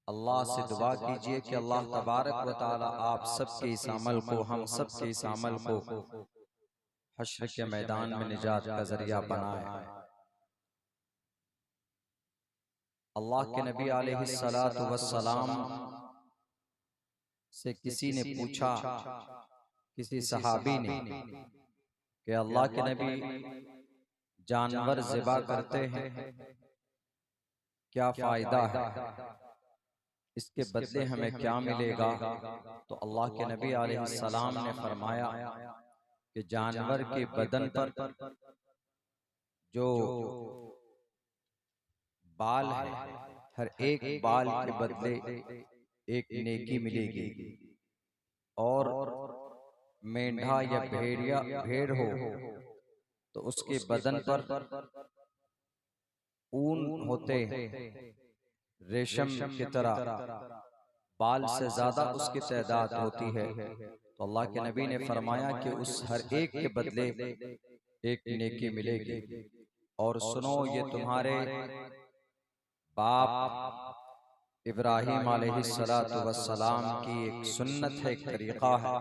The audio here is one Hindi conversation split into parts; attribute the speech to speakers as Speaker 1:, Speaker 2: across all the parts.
Speaker 1: अल्लाह से दुआ कीजिए कि अल्लाह तबारक व तआला आप सबके इस अमल को, हम सबके इस अमल को हश्र के मैदान में निजात का जरिया बनाए। अल्लाह के नबी अलैहिस्सलातु वस्सलाम से किसी ने पूछा, किसी सहाबी ने, कि अल्लाह के नबी जानवर ज़िबा करते हैं, क्या फायदा है, इसके बदले हमें क्या मिलेगा? तो अल्लाह के नबी अलैहिस्सलाम ने फरमाया कि जानवर के बदन पर जो बाल है, हर एक बाल के बदले एक नेकी मिलेगी। और मेंढा या भेड़ हो तो उसके बदन पर ऊन होते हैं, रेशम की तरह बाल से ज्यादा उसकी तादाद होती है। तो अल्लाह के नबी ने फरमाया कि उस हर एक के बदले एक नेकी मिलेगी। और सुनो, ये तुम्हारे बाप इब्राहिम अलैहिस्सलातु वस्सलाम की एक सुन्नत है, एक तरीका है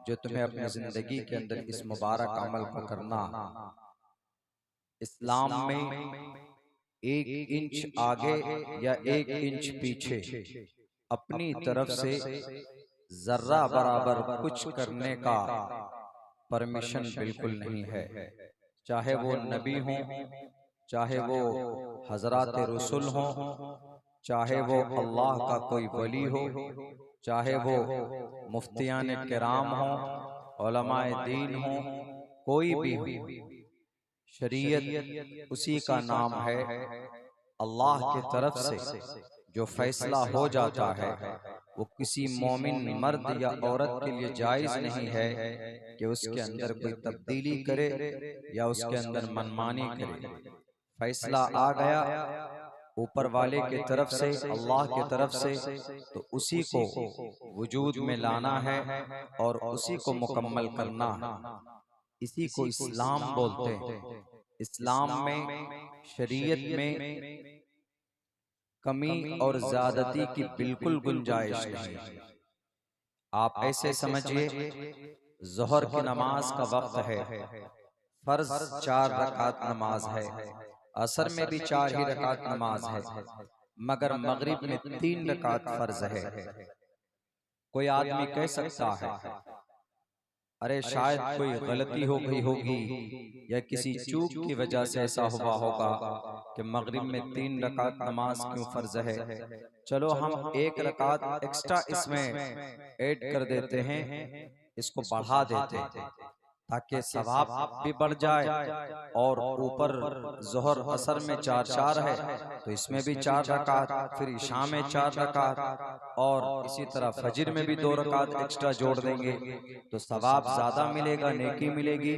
Speaker 1: जो तुम्हें अपनी जिंदगी के अंदर इस मुबारक अमल को करना। इस्लाम में 1 इंच आगे या 1 इंच पीछे अपनी तरफ से जर्रा बराबर कुछ करने का परमिशन बिल्कुल नहीं है। चाहे वो नबी हो, चाहे वो हजरात रसूल हो, चाहे वो अल्लाह का कोई वली हो, चाहे वो मुफ्तियान किराम हो, उलमाए दीन हो, कोई भी हो, शरीयत उसी का नाम है। अल्लाह की तरफ से जो फैसला हो जाता है वो किसी मोमिन मर्द या औरत के लिए जायज नहीं है कि उसके अंदर कोई तब्दीली करे या उसके अंदर मनमानी करे। फैसला आ गया ऊपर वाले की तरफ से, अल्लाह की तरफ से, तो उसी को वजूद में लाना है और उसी को मुकम्मल करना है। इसी को इस्लाम बोलते हैं। इस्लाम में, शरीयत में कमी और ज्यादती की बिल्कुल गुंजाइश नहीं। आप ऐसे समझिए, जोहर की नमाज का वक्त है, फर्ज 4 रकात नमाज है, असर में भी 4 ही रकात नमाज है, मगर मगरिब में 3 रकात फर्ज है। कोई आदमी कह सकता है अरे शायद कोई गलती हो गई होगी या किसी चूक की वजह से ऐसा हुआ होगा कि मगरिब में 3 रकात नमाज क्यों फर्ज है। चलो हम 1 रकात एक्स्ट्रा इसमें ऐड कर देते हैं, इसको बढ़ा देते हैं ताकि सवाब भी बढ़ जाए। और ऊपर जोहर असर में 4-4 है तो इसमें भी 4 रकात, फिर इशा में 4 रकात और इसी तरह फजर में भी 2 रकात एक्स्ट्रा जोड़ देंगे तो सवाब ज्यादा मिलेगा, नेकी मिलेगी।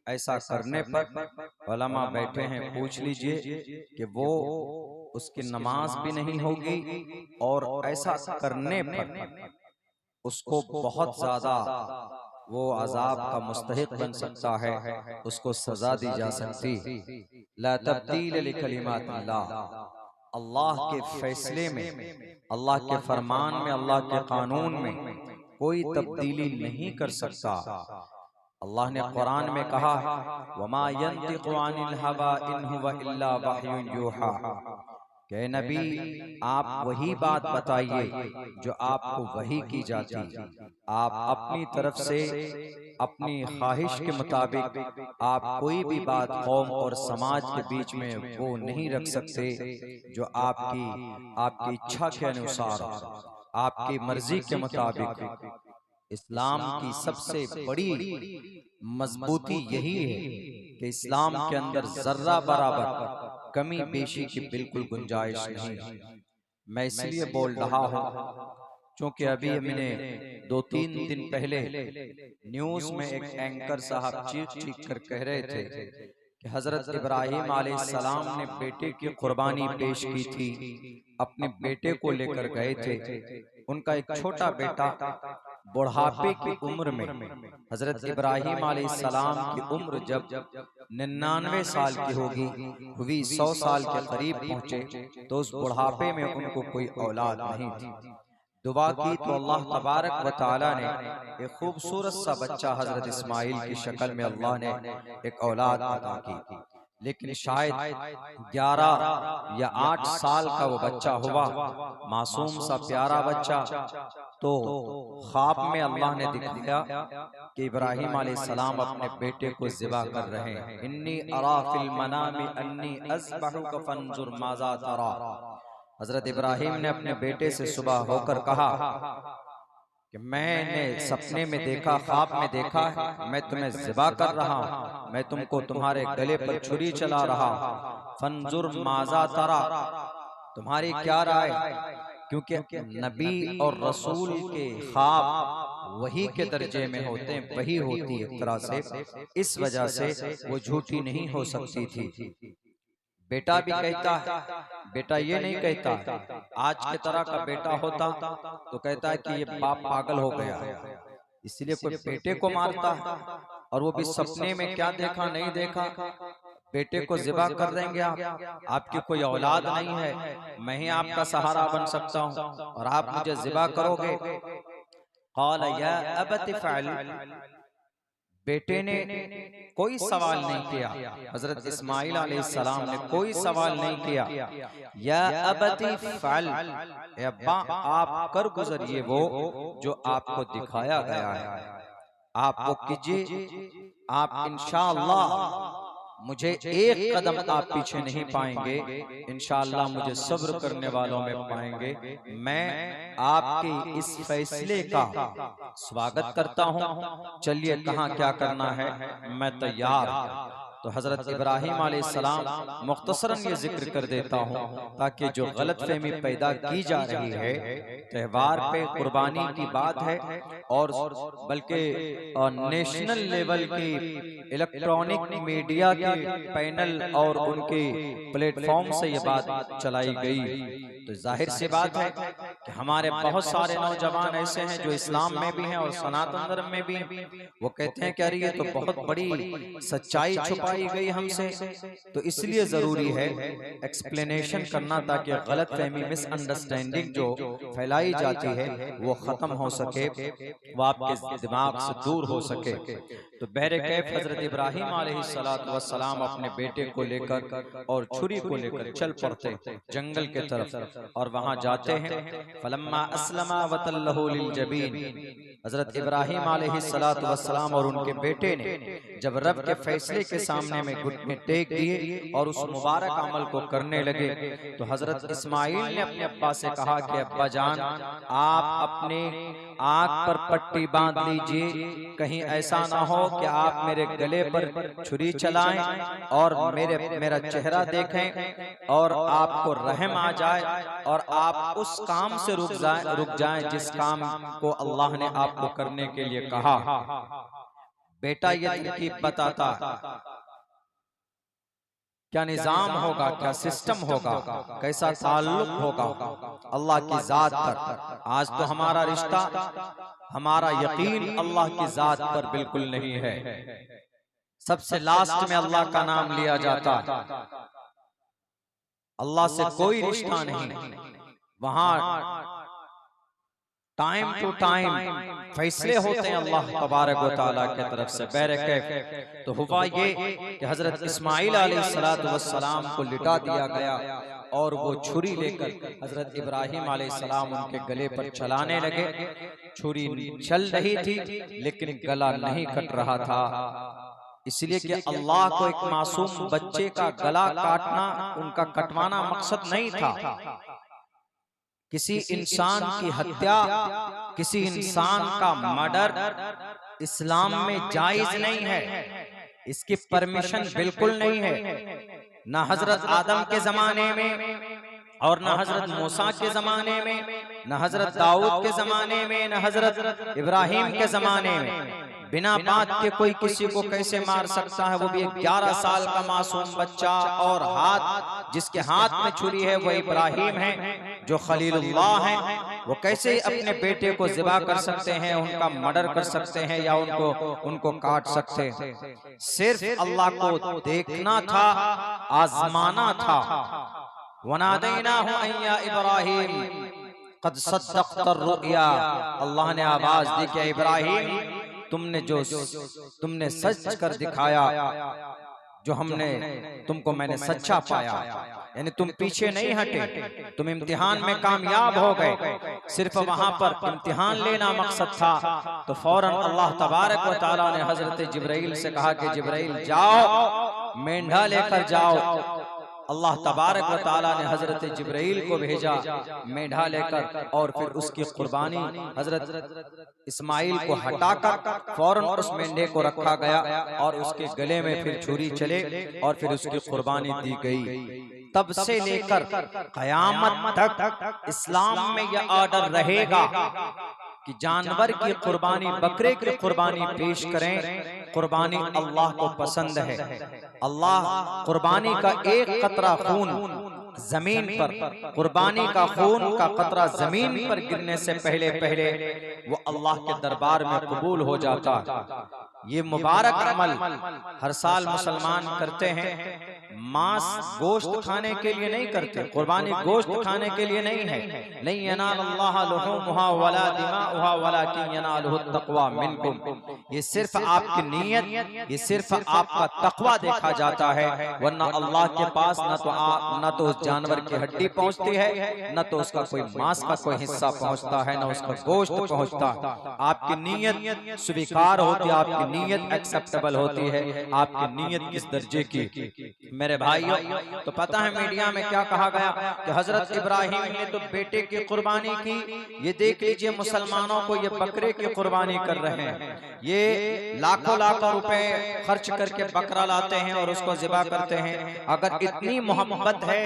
Speaker 1: ऐसा करने पर उलमा बैठे हैं, पूछ लीजिए कि वो उसकी नमाज भी नहीं होगी और ऐसा करने पर उसको बहुत ज्यादा वो अजाब का मुस्तहिक बन सकता है, उसको सजा दी जा सकती। ला तब्दील लिकलिमातिल्लाह, अल्लाह के फैसले में, अल्लाह के फरमान में, अल्लाह के कानून में कोई तब्दीली नहीं कर सकता। अल्लाह ने कुरान में कहा, वमा यंतिकु अनिल हवा इन हुवा इल्ला वह्युन यूहा, कि नबी आप वही बात बताइए जो आपको वही की जाती। आप अपनी तरफ से अपनी ख्वाहिश के मुताबिक आप कोई भी बात कौम और समाज के बीच में वो नहीं रख सकते जो आपकी इच्छा के अनुसार, आपकी मर्जी के मुताबिक। इस्लाम की सबसे बड़ी मजबूती यही है कि इस्लाम के अंदर जर्रा बराबर कमी बेशी की बिल्कुल गुंजाइश नहीं। मैं इसलिए बोल रहा हूँ क्योंकि अभी मैंने 2-3 दिन पहले न्यूज में एक एंकर साहब चीख कर कह रहे थे कि हजरत इब्राहिम अलैहिस्सलाम ने बेटे की कुर्बानी पेश की थी, अपने बेटे को लेकर गए थे। उनका एक छोटा बेटा बुढ़ापे की उम्र में हजरत इब्राहिम अलैहिस्सलाम की उम्र जब 99 साल की होगी हुई, 100 साल के करीब पहुंचे, तो उस बुढ़ापे में उनको कोई औलाद नहीं थी। दुआ की तो अल्लाह तबारक व तआला ने एक खूबसूरत सा बच्चा हजरत इस्माइल की शक्ल में अल्लाह ने एक औलाद अता की। लेकिन शायद 11 या 8 साल का वो बच्चा हुआ, मासूम सा प्यारा बच्चा। तो ख्वाब में अल्लाह ने दिखाया कि इब्राहिम अलैहिस्सलाम अपने बेटे को ज़िबा कर रहे हैं। इन्नी अरा फिल मनामी अन्नी अज़बहुका फंजुर माज़ा तरा। हजरत इब्राहिम ने अपने बेटे से सुबह होकर कहा कि मैंने सपने में देखा, ख्वाब में देखा है, मैं तुम्हें ज़िबा कर रहा हूं, मैं तुमको तुम्हारे गले पर छुरी चला रहा हूं। फंजुर माज़ा तरा, तुम्हारी क्या राय? क्योंकि नबी और रसूल के ख्वाब वही के दर्जे में होते हैं, वही होती है एक तरह से, इस वजह से वो झूठी नहीं हो सकती थी। बेटा भी कहता है, बेटा ये नहीं कहता आज के तरह का बेटा होता तो कहता है कि ये बाप पागल हो गया, इसलिए कोई बेटे को मारता है। और वो भी सपने में क्या देखा नहीं देखा, बेटे को ज़िबा कर देंगे आप, आपकी कोई औलाद नहीं है, मैं ही आपका सहारा बन सकता हूँ और आप मुझे ज़िबा करोगे। क़ाल या अबति फ़अल, बेटे ने कोई सवाल नहीं किया, हजरत इस्माइल अलैहिस्सलाम ने कोई सवाल नहीं किया। या अबति फ़अल, अब्बा आप कर गुजरिए वो जो आपको दिखाया गया है, आप वो कीजिए, आप इंशाअल्लाह मुझे एक कदम आप पीछे नहीं पाएंगे, इंशाअल्लाह मुझे सब्र करने वालों में पाएंगे। मैं आपके इस फैसले का स्वागत करता हूं, चलिए कहां क्या करना है, मैं तैयार। तो हजरत इब्राहिम अलैहिस्सलाम मुख्तसरन ये जिक्र कर देता हूं ताकि जो गलतफहमी पैदा की जा रही है, त्योहार पे कुर्बानी की बात है और बल्कि नेशनल लेवल की इलेक्ट्रॉनिक मीडिया के पैनल और उनके प्लेटफॉर्म से ये बात चलाई गई, तो जाहिर सी बात है कि हमारे बहुत सारे नौजवान ऐसे हैं जो इस्लाम में भी हैं और सनातन धर्म में भी हैं। वो कहते हैं कि अरे ये तो बहुत बड़ी सच्चाई छुपाई गई हमसे, तो इसलिए जरूरी है एक्सप्लेनेशन करना ताकि गलतफहमी मिसअंडरस्टैंडिंग जो फैलाई जाती है वो खत्म हो सके, वो आपके दिमाग से दूर हो सके। तो बहरे कैफ हजरत इब्राहिम अलैहिस्सलातु वस्सलाम अपने बेटे को लेकर और छुरी को लेकर चल पड़ते जंगल के तरफ और वहां जाते हैं। फलम्मा अस्लमा वतल्लहु लिलजबीन, हजरत इब्राहिम अलैहिस्सलातु वस्सलाम और उनके बेटे ने जब रब के फैसले के सामने में घुटने टेक दिए और उस मुबारक अमल को करने लगे, तो हजरत इस्माइल ने अपने अब्बा से कहा कि अब्बा जान, आप अपने आंख पर पट्टी बांध लीजिए, कहीं ऐसा ना हो कि आप मेरे गले पर छुरी चलाएं और मेरा चेहरा देखें और आपको रहम आ जाए और आप उस काम से रुक जाएं जिस काम को अल्लाह ने आपको करने के लिए कहा। बेटा ये तरकीब बताता क्या निजाम होगा, क्या सिस्टम होगा, कैसा ताल्लुक होगा अल्लाह की जात पर। आज तो हमारा रिश्ता, हमारा यकीन अल्लाह की जात पर बिल्कुल नहीं है। सबसे लास्ट में अल्लाह का नाम लिया जाता, अल्लाह से कोई रिश्ता नहीं। वहां टाइम टू टाइम फैसले होते हैं अल्लाह तबारक व तआला की तरफ से। बैरकैफ तो हुआ ये कि हजरत इस्माइल अलैहिस्सलातु वस्सलाम को लिटा दिया गया और वो छुरी लेकर हजरत इब्राहिम अलैहिस्सलाम उनके गले पर चलाने लगे। छुरी चल रही थी लेकिन गला नहीं कट रहा था, इसलिए कि अल्लाह को एक मासूम बच्चे का गला काटना, उनका कटवाना मकसद नहीं था। किसी इंसान की हत्या, किसी इंसान का मर्डर इस्लाम में जायज नहीं है, इसकी परमिशन बिल्कुल नहीं है। न हजरत आदम के जमाने में और न हजरत मूसा के जमाने में, न हजरत दाऊद के जमाने में, न हजरत इब्राहिम के जमाने में बिना बात के कोई किसी को कैसे मार सकता है, वो भी 11 साल का मासूम बच्चा। और हाथ जिसके हाथ में छुरी है वो इब्राहिम है जो खलीलुल्लाह है। वो कैसे अपने बेटे को ज़िबा कर सकते हैं, उनका मर्डर कर सकते हैं या उनको काट सकते हैं। सिर्फ अल्लाह को देखना था, आजमाना था। वनादैनाहु अय्या इब्राहिम क़द सद्दक़्तर रुया, अल्लाह ने आवाज दी कि इब्राहिम तुमने सच कर दिखाया, जो हमने मैंने सच्चा पाया। यानी तुम पीछे नहीं हटे, तुम इम्तिहान में कामयाब हो गए। सिर्फ वहां पर इम्तिहान लेना मकसद था। तो फौरन अल्लाह तबारक व तआला ने हजरत जिब्राइल से कहा कि जिब्राइल जाओ, मेंढा लेकर जाओ। अल्लाह तबारक व तआला ने हजरत जिब्राइल को भेजा मेंढा लेकर, और फिर उसकी कुर्बानी हजरत इस्माइल को हटाकर फौरन उस मेंढे को रखा गया और उसके गले में फिर छुरी चले और फिर उसकी कुर्बानी दी गई। तब से लेकर कयामत तक इस्लाम में यह ऑर्डर रहेगा कि जानवर की कुर्बानी, बकरे की कुर्बानी पेश करें। कुर्बानी अल्लाह को पसंद है। अल्लाह कुर्बानी का एक कतरा खून जमीन पर, कुर्बानी का खून का कतरा जमीन पर गिरने से पहले वो अल्लाह के दरबार में कबूल हो जाता। ये मुबारक अमल हर साल मुसलमान करते हैं। मांस गोश्त खाने के लिए नहीं करते, कुर्बानी गोश्त खाने के लिए नहीं है। नहीं यनालुल्लाह लुहुमुहा वला दिमाउहा वलाकिन यनालुहु तक़वा मिनकुम। ये सिर्फ आपकी नीयत, ये सिर्फ आपका तक़वा देखा जाता है, वरना अल्लाह के पास न तो उस जानवर की हड्डी पहुंचती है, न तो उसका कोई मांस का कोई हिस्सा पहुंचता है, न उसका गोश्त पहुंचता। आपकी नीयत स्वीकार होती है, आपकी नीयत एक्सेप्टेबल होती है। आपकी नीयत किस दर्जे की मेरे भाइयों। तो पता है मीडिया में क्या कहा गया कि हजरत इब्राहिम ने तो बेटे की कुर्बानी की। ये देख लीजिए मुसलमानों को ये बकरे की कुर्बानी कर रहे हैं। ये लाखों रुपए खर्च करके बकरा लाते हैं और उसको ज़िबा करते हैं। अगर इतनी मोहब्बत है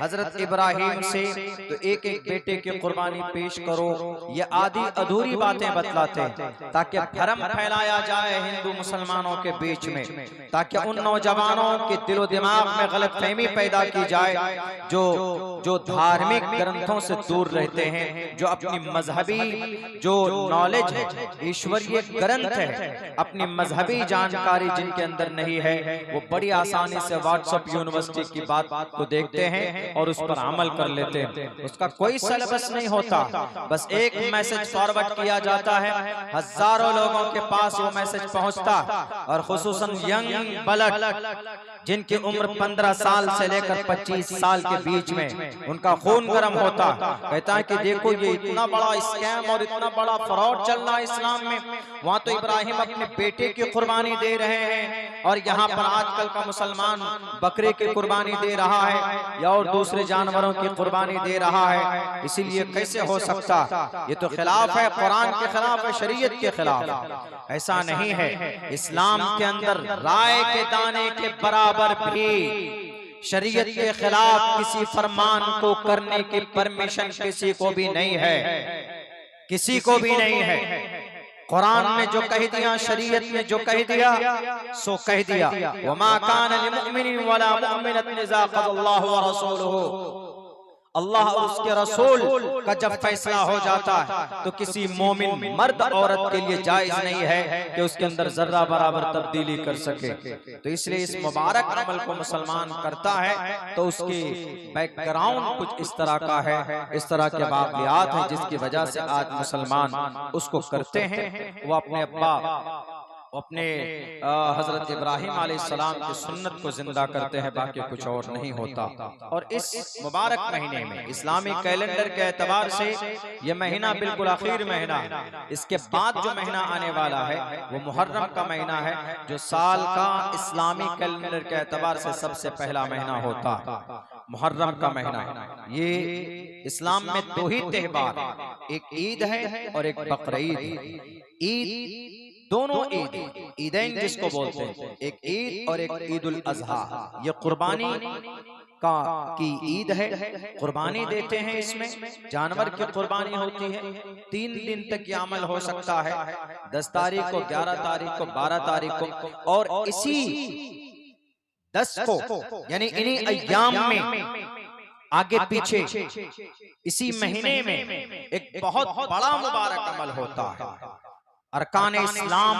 Speaker 1: हजरत इब्राहिम से तो एक एक बेटे की कुर्बानी पेश करो। ये आधी अधूरी बातें बतलाते हैं ताकि भरम फैलाया जाए हिंदू मुसलमानों के बीच में, ताकि उन नौजवानों के दिलो दिमाग में गलतफहमी पैदा की जाए जो धार्मिक ग्रंथों से दूर रहते हैं, जो अपनी मजहबी जो नॉलेज है, ईश्वरीय ग्रंथ है, अपनी मजहबी जानकारी जिनके अंदर नहीं है, वो बड़ी आसानी से व्हाट्सएप यूनिवर्सिटी की बात को देखते हैं और उस पर अमल कर लेते हैं। उसका कोई सिलेबस नहीं होता, बस एक मैसेज फॉरवर्ड किया जाता है, हजारों लोगों के पास वो मैसेज पहुंचता, और खुसूसन यंग ब्लड जिनकी उम्र 15 साल से लेकर 25 साल के बीच में उनका खून गर्म होता। कहता है कि देखो ये इतना बड़ा स्कैम और इतना बड़ा फ्रॉड चल रहा है इस्लाम में। वहां तो इब्राहिम अपने बेटे की कुर्बानी दे रहे हैं और यहाँ पर आजकल का मुसलमान बकरे की कुर्बानी दे रहा है या और दूसरे जानवरों की कुर्बानी दे रहा है। इसीलिए कैसे हो सकता, ये तो खिलाफ है, कुरान के खिलाफ है, शरीयत के खिलाफ। ऐसा नहीं है। इस्लाम के अंदर राय के दाने के बराबर भी शरीयत के खिलाफ किसी फरमान को करने की परमिशन किसी को भी नहीं है, किसी को भी नहीं है। कुरान ने जो कह दिया, शरीयत ने जो कह दिया सो कह दिया। वमा कान लिमुमिनिन वला मुमिनतिन इज़ा क़ज़ल्लाहु व रसूलुहु, अल्लाह और उसके रसूल का जब फैसला हो जाता है तो किसी मोमिन मर्द औरत के लिए जायज नहीं है कि उसके अंदर जर्रा बराबर तब्दीली कर सके। तो इसलिए इस मुबारक अमल को मुसलमान करता है तो उसकी बैकग्राउंड कुछ इस तरह का है, इस तरह के वाक़यात हैं जिसकी वजह से आज मुसलमान उसको करते हैं। वो अपने अब्बा अपने हजरत इब्राहिम अलैहिस्सलाम की सुन्नत को जिंदा करते हैं, बाकी कुछ और नहीं होता। और इस मुबारक महीने में इस्लामी कैलेंडर के एतबार से ये महीना बिल्कुल आखिर महीना है। इसके बाद जो महीना आने वाला है वो मुहर्रम का महीना है, जो साल का इस्लामी कैलेंडर के एतबार से सबसे पहला महीना होता है, मुहर्रम का महीना। ये इस्लाम में दो ही त्योहार, एक ईद है और एक बकरीद। ईद दोनों ईदैन जिसको बोलते हैं, एक ईद और एक ईदुल अज़हा। ये कुर्बानी की ईद है, कुर्बानी देते हैं। इसमें जानवर की कुर्बानी होती है। 3 दिन तक ये अमल हो सकता है, 10 तारीख को, 11 तारीख को, 12 तारीख को, और इसी 10 को यानी इन्हीं अय्याम में आगे पीछे इसी महीने में एक बहुत बड़ा मुबारक अमल होता है। अरकान इस्लाम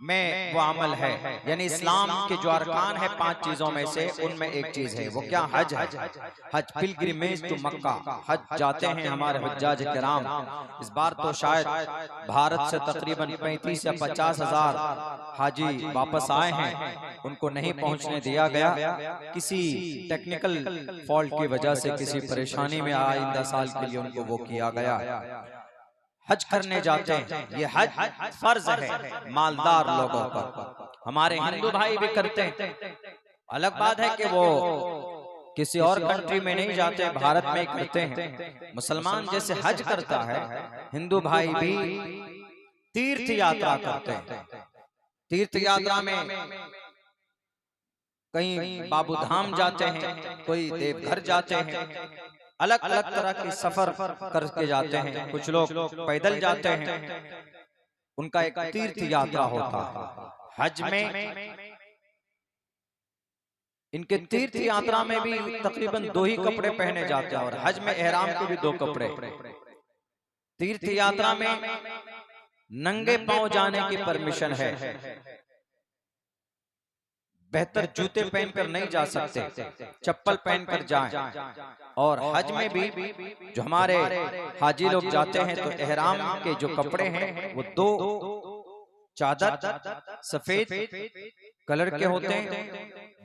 Speaker 1: में वो अमल है, यानी इस्लाम के जो अरकान है 5 चीजों में से उनमें एक चीज है, वो क्या? हज है। हज पिलग्रिमेज टू मक्का, हज जाते हैं हमारे हुज्जाज किराम। इस बार तो शायद भारत से तकरीबन 35 या 50 हजार हाजी वापस आए हैं, उनको नहीं पहुंचने दिया गया किसी टेक्निकल फॉल्ट की वजह से, किसी परेशानी में आइंदा साल के लिए उनको वो किया गया। हज करने जाते हैं, ये हज फर्ज है मालदार लोगों पर। हमारे हिंदू भाई भी करते हैं, अलग बात है कि वो किसी और कंट्री में नहीं जाते, भारत में ही करते हैं। मुसलमान जैसे हज करता है, हिंदू भाई भी तीर्थ यात्रा करते हैं। तीर्थ यात्रा में कहीं बाबू धाम जाते हैं, कोई देवघर जाते हैं, अलग अलग तरह के सफर करके जाते हैं। कुछ लोग पैदल जाते हैं, उनका एक तीर्थ यात्रा होता है। हज में इनके तीर्थ यात्रा में भी तकरीबन 2 ही कपड़े पहने जाते हैं, और हज में एहराम के भी 2 कपड़े। तीर्थ यात्रा में नंगे पांव जाने की परमिशन है, बेहतर जूते पहनकर नहीं जा सकते, चप्पल पहनकर जाएं। और हज में भी जो हमारे हाजी लोग जाते हैं तो एहराम के जो कपड़े हैं वो 2 चादर सफेद कलर के होते हैं,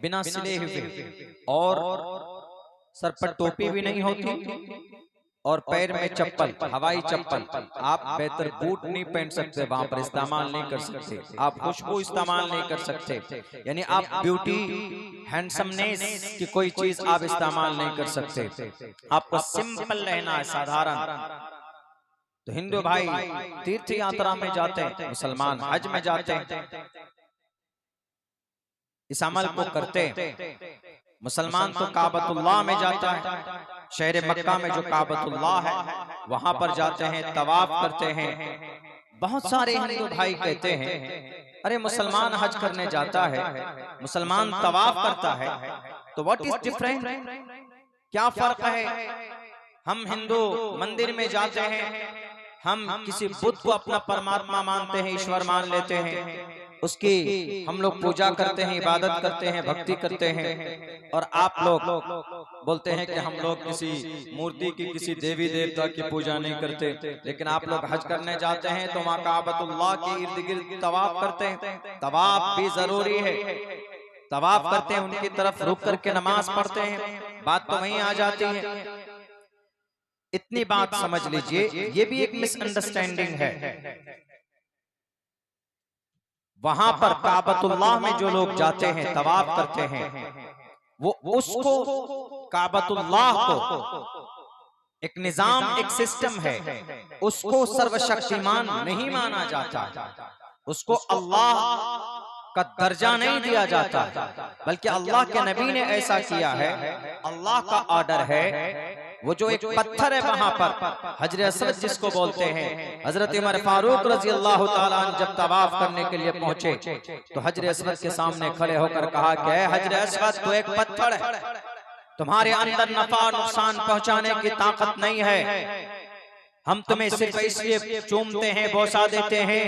Speaker 1: बिना सिले हुए, और सर पर टोपी भी नहीं होती, और पैर में चप्पल, हवाई चप्पल। आप बेहतर बूट नहीं पहन सकते, वहां पर इस्तेमाल नहीं कर सकते, आप खुशबू इस्तेमाल नहीं कर सकते, यानी आप ब्यूटी हैंडसमनेस की कोई चीज आप इस्तेमाल नहीं कर सकते। आपको सिंपल रहना है, साधारण। तो हिंदू भाई तीर्थ यात्रा में जाते हैं, मुसलमान हज में जाते हैं, इस अमल को करते हैं। मुसलमान तो काबतुल्लाह में जाता है, शहर मक्का में जो काबतुल्लाह है वहां पर जाते हैं, तवाफ करते हैं। बहुत सारे हिंदू भाई कहते हैं, अरे मुसलमान हज करने जाता है, मुसलमान तवाफ करता है, तो व्हाट इज डिफरेंट? क्या फर्क है? हम हिंदू मंदिर में जाते हैं, हम किसी बुद्ध को अपना परमात्मा मानते हैं, ईश्वर मान लेते हैं, उसकी हम लोग पूजा करते हैं, इबादत करते हैं, भक्ति करते हैं। और आप लोग बोलते हैं कि हम लोग किसी मूर्ति की, किसी देवी देवता की पूजा नहीं करते, लेकिन आप लोग हज करने जाते हैं तो वहाँ काबतुल्लाह के इर्द गिर्द तवाफ करते हैं। तवाफ भी जरूरी है, तवाफ करते हैं, उनकी तरफ रुक करके नमाज पढ़ते हैं। बात तो वहीं आ जाती है। इतनी बात समझ लीजिए, ये भी एक मिसअंडरस्टैंडिंग है। वहां पर काबतुल्लाह में जो लोग जाते हैं, तवाफ करते हैं, वो उसको काबतुल्लाह को एक निजाम, एक सिस्टम है, उसको सर्वशक्तिमान नहीं माना जाता, उसको अल्लाह का दर्जा नहीं दिया जाता, बल्कि अल्लाह के नबी ने ऐसा किया है, अल्लाह का ऑर्डर है। वो जो एक पत्थर है वहां पर, हजर असवद जिसको बोलते हैं, हजरत उमर फारूक रजी अल्लाह ताला अन्हु जब तवाफ करने के लिए पहुंचे तो हजर असवद के सामने खड़े होकर कहा कि हजर असवद, तो एक पत्थर है, तुम्हारे अंदर नफा नुकसान पहुंचाने की ताकत नहीं है, हम तुम्हें सिर्फ इसलिए चूमते हैं, बोसा देते हैं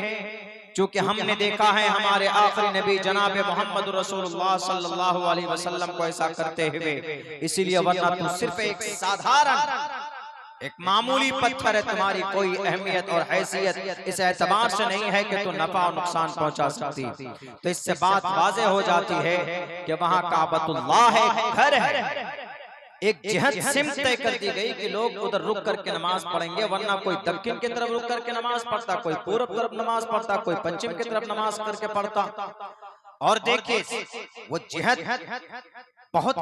Speaker 1: क्योंकि हमने देखा है हमारे आखिरी नबी जनाब मोहम्मद रसूलुल्लाह सल्लल्लाहु अलैहि वसल्लम को ऐसा करते हुए, इसीलिए, वरना तू सिर्फ एक साधारण, एक मामूली पत्थर है, तुम्हारी कोई अहमियत और हैसियत इस एतबार से नहीं है कि तू नफा और नुकसान पहुंचा सकती। तो इससे बात वाज़ेह हो जाती है कि वहां काबतुल्लाह है, घर है, एक जिहद सिमत तय कर दी गई कि लोग उधर रुक करके नमाज पढ़ेंगे, वरना कोई दक्षिण की तरफ रुक करके नमाज पढ़ता, कोई पूर्व तरफ नमाज पढ़ता, कोई पश्चिम की तरफ नमाज करके पढ़ता। और देखिए वो जिहद बहुत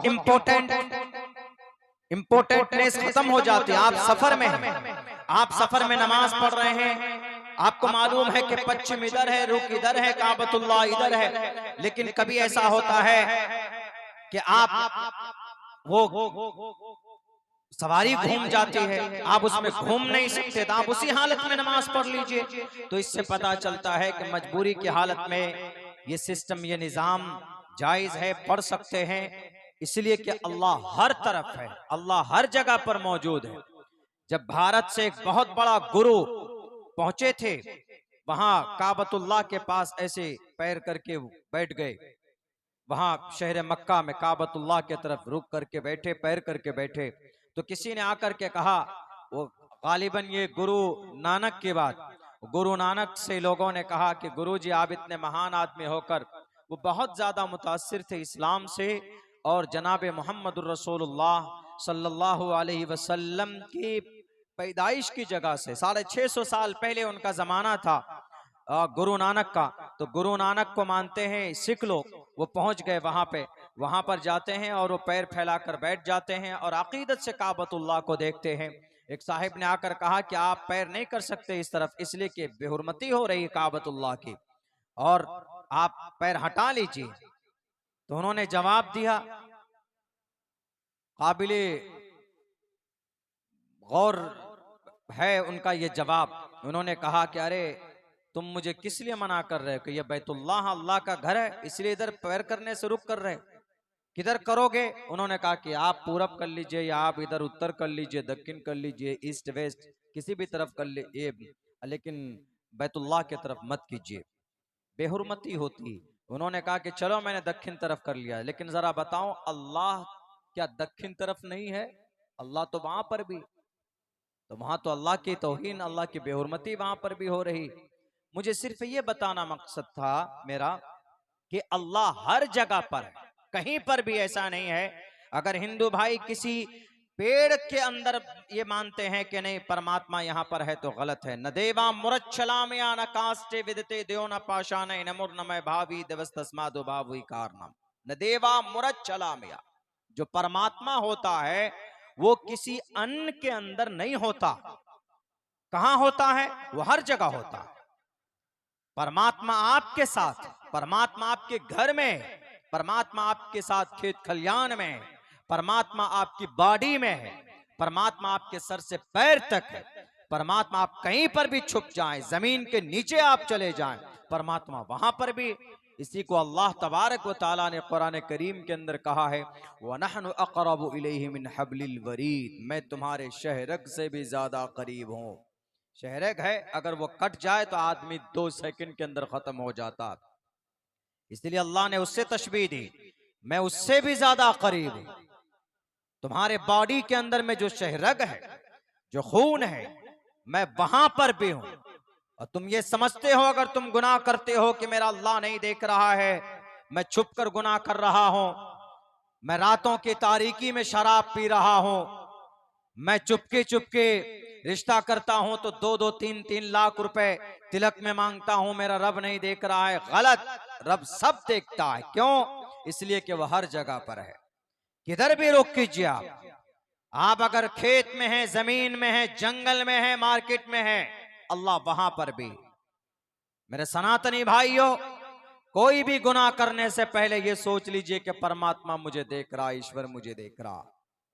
Speaker 1: इम्पोर्टेंटनेस खत्म हो जाती है। आप सफर में हैं, आप सफर में नमाज पढ़ रहे हैं, आपको मालूम है कि पश्चिम इधर है, रुख इधर है, काबतुल्लाह इधर है, लेकिन कभी ऐसा होता है कि आप वो सवारी घूम जाती है, आप उसमें घूम नहीं सकते, तो आप उसी हालत में नमाज पढ़ लीजिए। तो इससे पता चलता है कि मजबूरी की हालत में ये सिस्टम, ये निजाम जायज है, पढ़ सकते हैं। इसलिए कि अल्लाह हर तरफ है, अल्लाह हर जगह पर मौजूद है। जब भारत से एक बहुत बड़ा गुरु पहुंचे थे, वहां काबतुल्लाह के पास ऐसे पैर करके बैठ गए, वहां शहर मक्का में काबतुल्लाह के तरफ रुक करके बैठे, पैर करके बैठे, तो किसी ने आकर के कहा, वो गालिबन ये गुरु नानक की बात, गुरु नानक से लोगों ने कहा कि गुरुजी आप इतने महान आदमी होकर, वो बहुत ज्यादा मुतासिर थे इस्लाम से और जनाब मोहम्मद रसूलुल्लाह सल्लल्लाहु अलैहि वसल्लम की पैदाइश की जगह से 650 साल पहले उनका जमाना था गुरु नानक का। तो गुरु नानक को मानते हैं सिख लोग, वो पहुंच गए वहां पे, वहां पर जाते हैं और वो पैर फैलाकर बैठ जाते हैं और अकीदत से काबतुल्लाह को देखते हैं। एक साहिब ने आकर कहा कि आप पैर नहीं कर सकते इस तरफ, इसलिए कि बेहुरमती हो रही है काबतुल्लाह की, और आप पैर हटा लीजिए। तो उन्होंने जवाब दिया, काबिले गौर है उनका ये जवाब। उन्होंने कहा कि अरे तुम मुझे किस लिए मना कर रहे हो कि ये बैतुल्लाह अल्लाह का घर है, इसलिए इधर पैर करने से रुक कर रहे, किधर करोगे? उन्होंने कहा कि आप पूरब कर लीजिए, या आप इधर उत्तर कर लीजिए, दक्षिण कर लीजिए, ईस्ट वेस्ट किसी भी तरफ कर लीजिए, लेकिन बैतुल्लाह की तरफ मत कीजिए, बेहुरमती होती। उन्होंने कहा कि चलो मैंने दक्षिण तरफ कर लिया, लेकिन जरा बताओ अल्लाह क्या दक्षिण तरफ नहीं है? अल्लाह तो वहां पर भी, तो वहां तो अल्लाह की तौहीन, अल्लाह की बेहुरमती वहां पर भी हो रही। मुझे सिर्फ ये बताना मकसद था मेरा कि अल्लाह हर जगह पर है, कहीं पर भी ऐसा नहीं है। अगर हिंदू भाई किसी पेड़ के अंदर ये मानते हैं कि नहीं परमात्मा यहाँ पर है, तो गलत है। न देवा मुरच्छलामया न कास्टे विदते देव न पाषाण नमुर नमय भावी देवस्तस्मादो भावी कारणम। न देवा मुरच्छलामया, जो परमात्मा होता है वो किसी अन्न के अंदर नहीं होता। कहां होता है? वो हर जगह होता है। परमात्मा आपके साथ, परमात्मा आपके घर में, परमात्मा आपके साथ खेत खलियान में, परमात्मा आपकी बॉडी में है, परमात्मा आपके सर से पैर तक है। परमात्मा आप कहीं पर भी छुप जाएं, जमीन के नीचे आप चले जाएं, परमात्मा वहां पर भी। इसी को अल्लाह तबारक व तआला ने कुरान करीम के अंदर कहा है, वनहनु अक़रबु इलैहि मिन हब्लिल वरीद, मैं तुम्हारे शहरग से भी ज्यादा करीब हूं। शहरग है, अगर वो कट जाए तो आदमी 2 सेकंड के अंदर खत्म हो जाता, इसलिए अल्लाह ने उससे तशबीह दी, मैं उससे भी ज्यादा करीब हूं। तुम्हारे बॉडी के अंदर में जो शहरग है, जो खून है, मैं वहां पर भी हूं। और तुम ये समझते हो अगर तुम गुनाह करते हो कि मेरा अल्लाह नहीं देख रहा है, मैं छुप कर गुनाह कर रहा हूं, मैं रातों की तारीकी में शराब पी रहा हूं, मैं चुपके चुपके रिश्ता करता हूं तो 2-2, 3-3 लाख रुपए तिलक में मांगता हूं, मेरा रब नहीं देख रहा है। गलत, रब सब देखता है। क्यों? इसलिए कि वह हर जगह पर है। किधर भी रुक कीजिए आप अगर खेत में है, जमीन में है, जंगल में है, मार्केट में है, अल्लाह वहां पर भी। मेरे सनातनी भाइयों, कोई भी गुनाह करने से पहले ये सोच लीजिए कि परमात्मा मुझे देख रहा, ईश्वर मुझे देख रहा।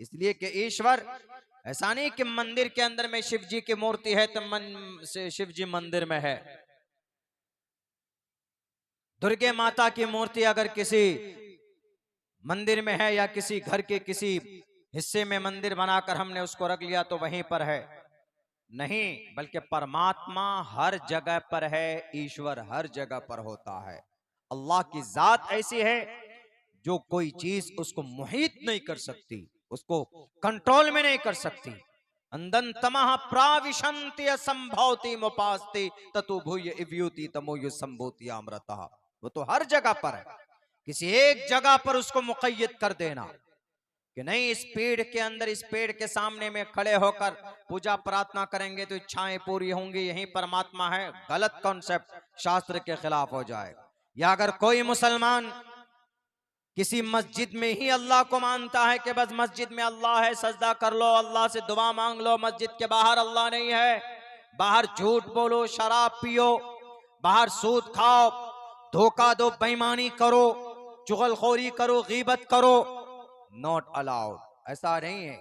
Speaker 1: इसलिए कि ईश्वर ऐसा नहीं कि मंदिर के अंदर में शिव जी की मूर्ति है तो मन से शिव जी मंदिर में है। दुर्गे माता की मूर्ति अगर किसी मंदिर में है या किसी घर के किसी हिस्से में मंदिर बनाकर हमने उसको रख लिया तो वहीं पर है, नहीं, बल्कि परमात्मा हर जगह पर है, ईश्वर हर जगह पर होता है। अल्लाह की जात ऐसी है जो कोई चीज उसको मुहित नहीं कर सकती, उसको कंट्रोल में नहीं कर सकती। अंदन तमह प्राविशंति असंभवति मुपास्ति ततु भूय इव्युति तमोय संभूति अमृतः। वो तो हर जगह पर है, किसी एक जगह पर उसको मुक़य्यद कर देना कि नहीं इस पेड़ के अंदर, इस पेड़ के सामने में खड़े होकर पूजा प्रार्थना करेंगे तो इच्छाएं पूरी होंगी, यही परमात्मा है, गलत कॉन्सेप्ट, शास्त्र के खिलाफ हो जाएगा। या अगर कोई मुसलमान किसी मस्जिद में ही अल्लाह को मानता है कि बस मस्जिद में अल्लाह है, सजदा कर लो, अल्लाह से दुआ मांग लो, मस्जिद के बाहर अल्लाह नहीं है, बाहर झूठ बोलो, शराब पियो, बाहर सूद खाओ, धोखा दो, बेईमानी करो, चुगलखोरी करो, गीबत करो, नॉट अलाउड। ऐसा नहीं है।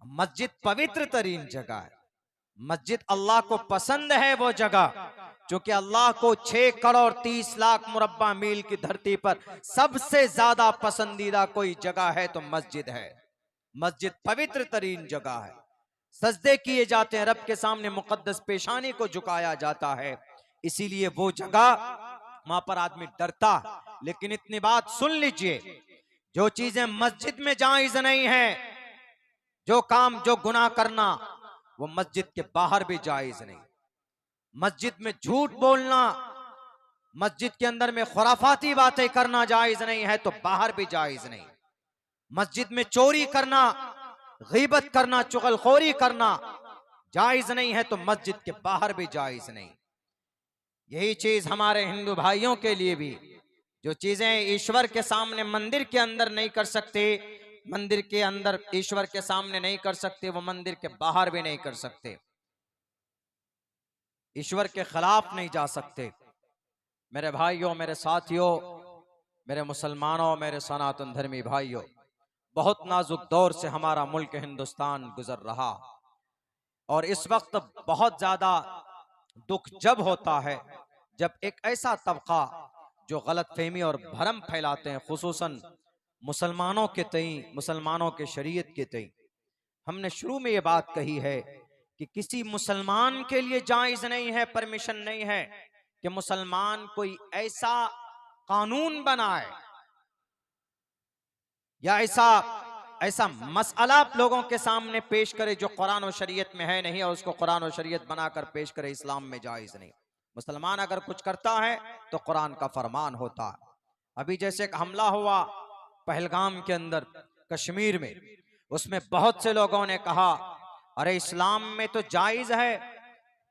Speaker 1: मस्जिद पवित्र तरीन जगह है, मस्जिद अल्लाह को पसंद है वो जगह, क्योंकि अल्लाह को 6 करोड़ 30 लाख मुरब्बा मील की धरती पर सबसे ज्यादा पसंदीदा कोई जगह है तो मस्जिद है। मस्जिद पवित्र तरीन जगह है, सजदे किए जाते हैं, रब के सामने मुकद्दस पेशानी को झुकाया जाता है, इसीलिए वो जगह वहां पर आदमी डरता। लेकिन इतनी बात सुन लीजिए, जो चीजें मस्जिद में जायज नहीं है, जो काम जो गुनाह करना, वो मस्जिद के बाहर भी जायज नहीं। मस्जिद में झूठ बोलना, मस्जिद के अंदर में खुराफाती बातें करना जायज नहीं है तो बाहर भी जायज नहीं। मस्जिद में चोरी करना, गीबत करना, चुगलखोरी करना जायज नहीं है तो मस्जिद के बाहर भी जायज नहीं। यही चीज हमारे हिंदू भाइयों के लिए भी, जो चीजें ईश्वर के सामने मंदिर के अंदर नहीं कर सकते, मंदिर के अंदर ईश्वर के सामने नहीं कर सकते, वो मंदिर के बाहर भी नहीं कर सकते, ईश्वर के खिलाफ नहीं जा सकते। मेरे भाइयों, मेरे साथियों, मेरे मुसलमानों, मेरे सनातन धर्मी भाइयों, बहुत नाजुक दौर से हमारा मुल्क हिंदुस्तान गुजर रहा, और इस वक्त बहुत ज्यादा दुख जब होता है जब एक ऐसा तबका जो गलतफहमी और भरम फैलाते हैं, खुसूसन मुसलमानों के तई, मुसलमानों के शरीयत के तई। हमने शुरू में ये बात कही है कि किसी मुसलमान के लिए जायज नहीं है, परमिशन नहीं है कि मुसलमान कोई ऐसा कानून बनाए या ऐसा मसला लोगों के सामने पेश करे जो कुरान और शरीयत में है नहीं, और उसको कुरान और शरीयत बनाकर पेश करे, इस्लाम में जायज नहीं। मुसलमान अगर कुछ करता है तो कुरान का फरमान होता है। अभी जैसे एक हमला हुआ पहलगाम के अंदर कश्मीर में, उसमें बहुत से लोगों ने कहा अरे इस्लाम में तो जायज है,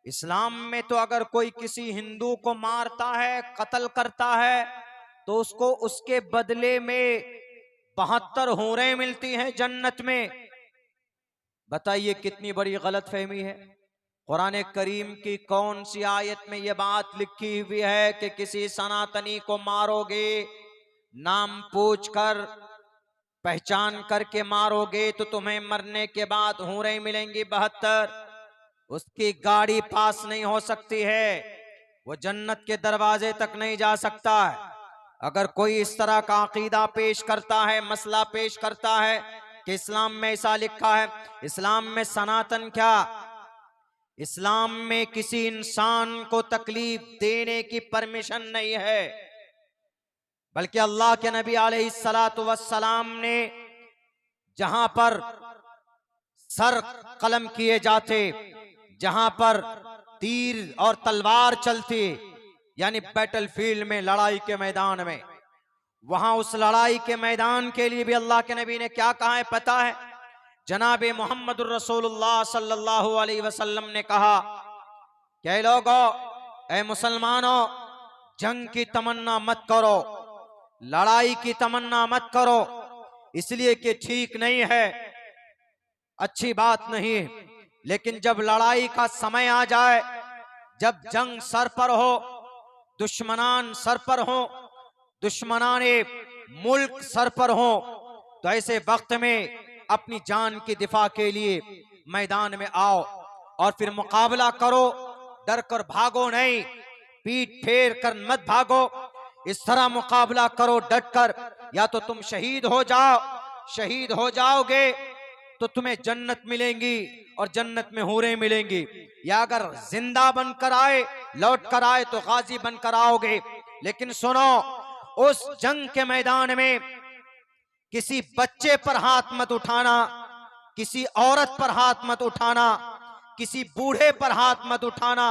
Speaker 1: इस्लाम में तो अगर कोई किसी हिंदू को मारता है, कत्ल करता है, तो उसको उसके बदले में 72 हूरें मिलती हैं जन्नत में। बताइए कितनी बड़ी गलत फहमी है। कुरान करीम की कौन सी आयत में यह बात लिखी हुई है कि किसी सनातनी को मारोगे, नाम पूछकर पहचान करके मारोगे तो तुम्हें मरने के बाद हूरें मिलेंगी 72, उसकी गाड़ी पास नहीं हो सकती है, वो जन्नत के दरवाजे तक नहीं जा सकता है। अगर कोई इस तरह का अकीदा पेश करता है, मसला पेश करता है कि इस्लाम में ऐसा लिखा है, इस्लाम में सनातन क्या, इस्लाम में किसी इंसान को तकलीफ देने की परमिशन नहीं है, बल्कि अल्लाह के नबी अलैहिस्सलातु वस्सलाम ने जहां पर सर कलम किए जाते, जहां पर तीर और तलवार चलती, यानी बैटलफील्ड में, लड़ाई के मैदान में, वहां उस लड़ाई के मैदान के लिए भी अल्लाह के नबी ने क्या कहा है पता है? जनाबे मोहम्मदुर रसूलुल्लाह सल्लल्लाहु अलैहि वसल्लम ने कहा कि ऐ लोगों, ऐ मुसलमानों, जंग की तमन्ना मत करो, लड़ाई की तमन्ना मत करो, इसलिए कि ठीक नहीं है, अच्छी बात नहीं। लेकिन जब लड़ाई का समय आ जाए, जब जंग सर पर हो, दुश्मनान सर पर हो, दुश्मनाने मुल्क सर पर हो, तो ऐसे वक्त में अपनी जान की दिफा के लिए मैदान में आओ और फिर मुकाबला करो, डर कर भागो नहीं, पीठ फेर कर मत भागो, इस तरह मुकाबला करो डट कर, या तो तुम शहीद हो जाओ, शहीद हो जाओगे तो तुम्हें जन्नत मिलेंगी और जन्नत में हूरें मिलेंगी, या अगर जिंदा बनकर आए, लौट कर आए तो गाजी बनकर आओगे। लेकिन सुनो, उस जंग के मैदान में किसी बच्चे पर हाथ मत उठाना, किसी औरत पर हाथ मत उठाना, किसी बूढ़े पर हाथ मत उठाना,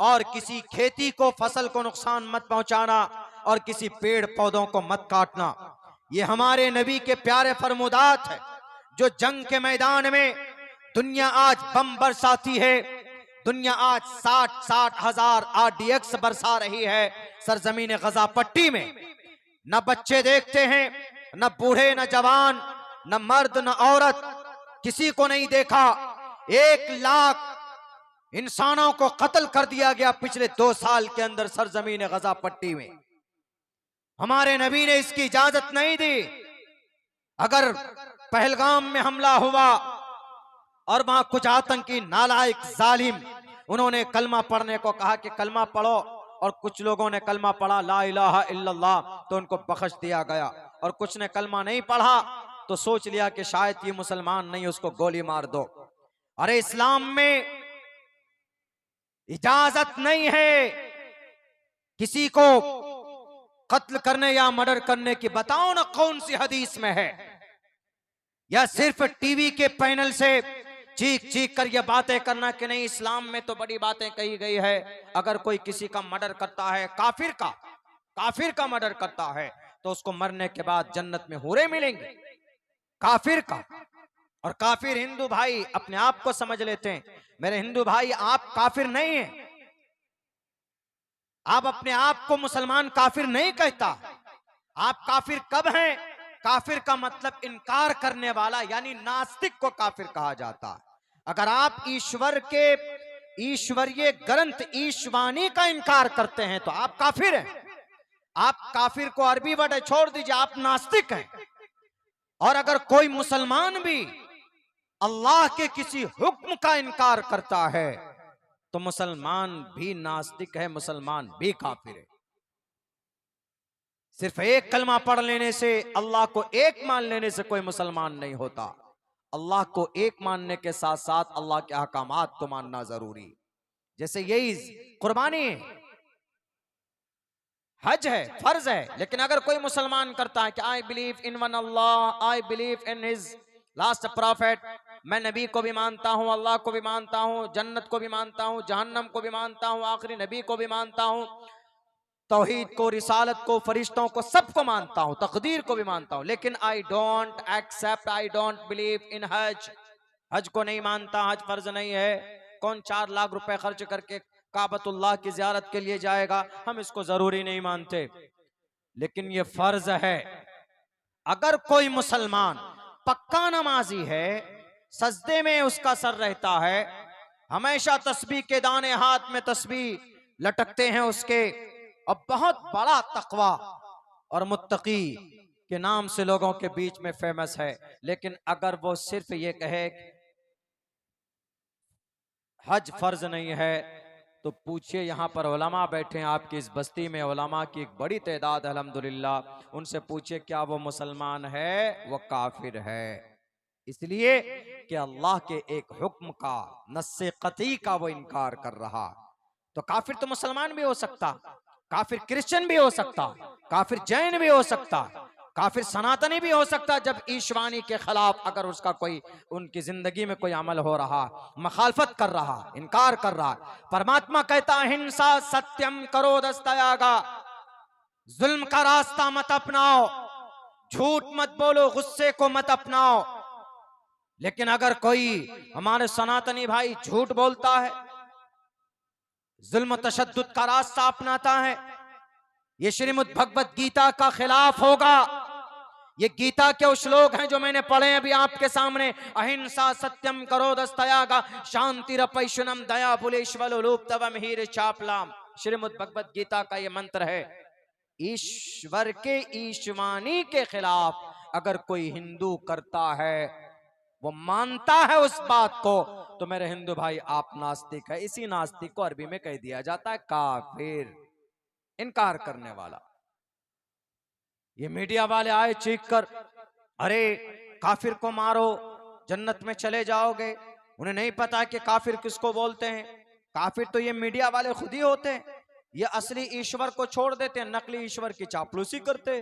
Speaker 1: और किसी खेती को, फसल को नुकसान मत पहुंचाना, और किसी पेड़ पौधों को मत काटना। ये हमारे नबी के प्यारे फरमुदात है, जो जंग के मैदान में दुनिया आज बम बरसाती है, दुनिया आज 60 हजार RDX बरसा रही है सरजमीन गजा पट्टी में। न बच्चे देखते हैं, न बूढ़े, न जवान, न मर्द, न औरत, किसी को नहीं देखा। 1 लाख इंसानों को कत्ल कर दिया गया पिछले 2 साल के अंदर सरजमीन गजा पट्टी में। हमारे नबी ने इसकी इजाजत नहीं दी। अगर पहलगाम में हमला हुआ और वहां कुछ आतंकी नालायक जालिम उन्होंने कलमा पढ़ने को कहा कि कलमा पढ़ो, और कुछ लोगों ने कलमा पढ़ा ला इलाहा इल्लल्लाह, तो उनको बख्श दिया गया। और कुछ ने कलमा नहीं पढ़ा तो सोच लिया कि शायद ये मुसलमान नहीं, उसको गोली मार दो। अरे इस्लाम में इजाजत नहीं है किसी को कत्ल करने या मर्डर करने की। बताओ ना कौन सी हदीस में है? या सिर्फ टीवी के पैनल से चीख चीख कर ये बातें करना कि नहीं इस्लाम में तो बड़ी बातें कही गई है, अगर कोई किसी का मर्डर करता है, काफिर का मर्डर करता है, तो उसको मरने के बाद जन्नत में हूरें मिलेंगे। काफिर का। और काफिर हिंदू भाई अपने आप को समझ लेते हैं। मेरे हिंदू भाई, आप काफिर नहीं हैं। आप अपने आप को मुसलमान काफिर नहीं कहता। आप काफिर कब हैं? काफिर का मतलब इनकार करने वाला, यानी नास्तिक को काफिर कहा जाता है। अगर आप ईश्वर के ईश्वरीय ग्रंथ ईशवाणी का इनकार करते हैं तो आप काफिर हैं। आप काफिर को अरबी वर्ड है, छोड़ दीजिए, आप नास्तिक हैं। और अगर कोई मुसलमान भी अल्लाह के किसी हुक्म का इनकार करता है तो मुसलमान भी नास्तिक है, मुसलमान भी काफिर है। सिर्फ एक कलमा पढ़ लेने से, अल्लाह को एक मान लेने से कोई मुसलमान नहीं होता। अल्लाह को एक मानने के साथ साथ अल्लाह के अहकामात को मानना जरूरी। जैसे यही कुर्बानी है, हज है, फर्ज है, लेकिन अगर कोई मुसलमान करता है कि I believe in one Allah, I believe in his last profit, मैं नबी को भी मानता हूं, अल्लाह को भी मानता हूं, जन्नत को भी मानता हूं, जहन्नम को भी मानता हूं, आखिरी नबी को भी मानता हूं, तौहीद को, रिसालत को, फरिश्तों को, सबको मानता हूं, तकदीर को भी मानता हूं, लेकिन I don't accept, I don't believe in हज, हज को नहीं मानता, हज फर्ज नहीं है। कौन 4 लाख रुपए खर्च करके काबतुल्लाह की जियारत के लिए जाएगा? हम इसको जरूरी नहीं मानते, लेकिन ये फर्ज है। अगर कोई मुसलमान पक्का नमाजी है, सजदे में उसका सर रहता है, हमेशा तस्बीह के दाने हाथ में तस्बीह लटकते हैं उसके, और बहुत बड़ा तकवा और मुत्तकी के नाम से लोगों के बीच में फेमस है, लेकिन अगर वो सिर्फ ये कहे हज फर्ज नहीं है, तो पूछिए, यहाँ पर उलमा बैठे हैं आपकी इस बस्ती में, उलमा की एक बड़ी तादाद है अल्हम्दुलिल्लाह, उनसे पूछिए क्या वो मुसलमान है? वो काफिर है। इसलिए कि अल्लाह के एक हुक्म का, नस्से कती का वो इनकार कर रहा। तो काफिर तो मुसलमान भी हो सकता, काफिर क्रिश्चियन भी हो सकता, काफिर जैन भी हो सकता, काफिर सनातनी भी हो सकता। जब ईशवाणी के खिलाफ अगर उसका कोई, उनकी जिंदगी में कोई अमल हो रहा, मुखालफत कर रहा, इनकार कर रहा। परमात्मा कहता है हिंसा सत्यम करो दस्तयागा, जुल्म का रास्ता मत अपनाओ, झूठ मत बोलो, गुस्से को मत अपनाओ। लेकिन अगर कोई हमारे सनातनी भाई झूठ बोलता है, जुल्म तशद्दुद का रास्ता अपनाता है, ये श्रीमद् भगवत गीता का खिलाफ होगा। ये गीता के श्लोक हैं जो मैंने पढ़े अभी आपके सामने, अहिंसा सत्यम करो दस्तयागा, शांति रपैशुनम दया बुलेश्वलोप तवम हीर चापलाम। श्रीमद् भगवत गीता का ये मंत्र है। ईश्वर के ईशवाणी के खिलाफ अगर कोई हिंदू करता है, वो मानता है उस बात को, तो मेरे हिंदू भाई आप नास्तिक है। इसी नास्तिक को अरबी में कह दिया जाता है काफिर, इनकार करने वाला। ये मीडिया वाले आए चीख कर, अरे काफिर को मारो जन्नत में चले जाओगे। उन्हें नहीं पता कि काफिर किसको बोलते हैं। काफिर तो ये मीडिया वाले खुद ही होते हैं। ये असली ईश्वर को छोड़ देते हैं, नकली ईश्वर की चापलूसी करते,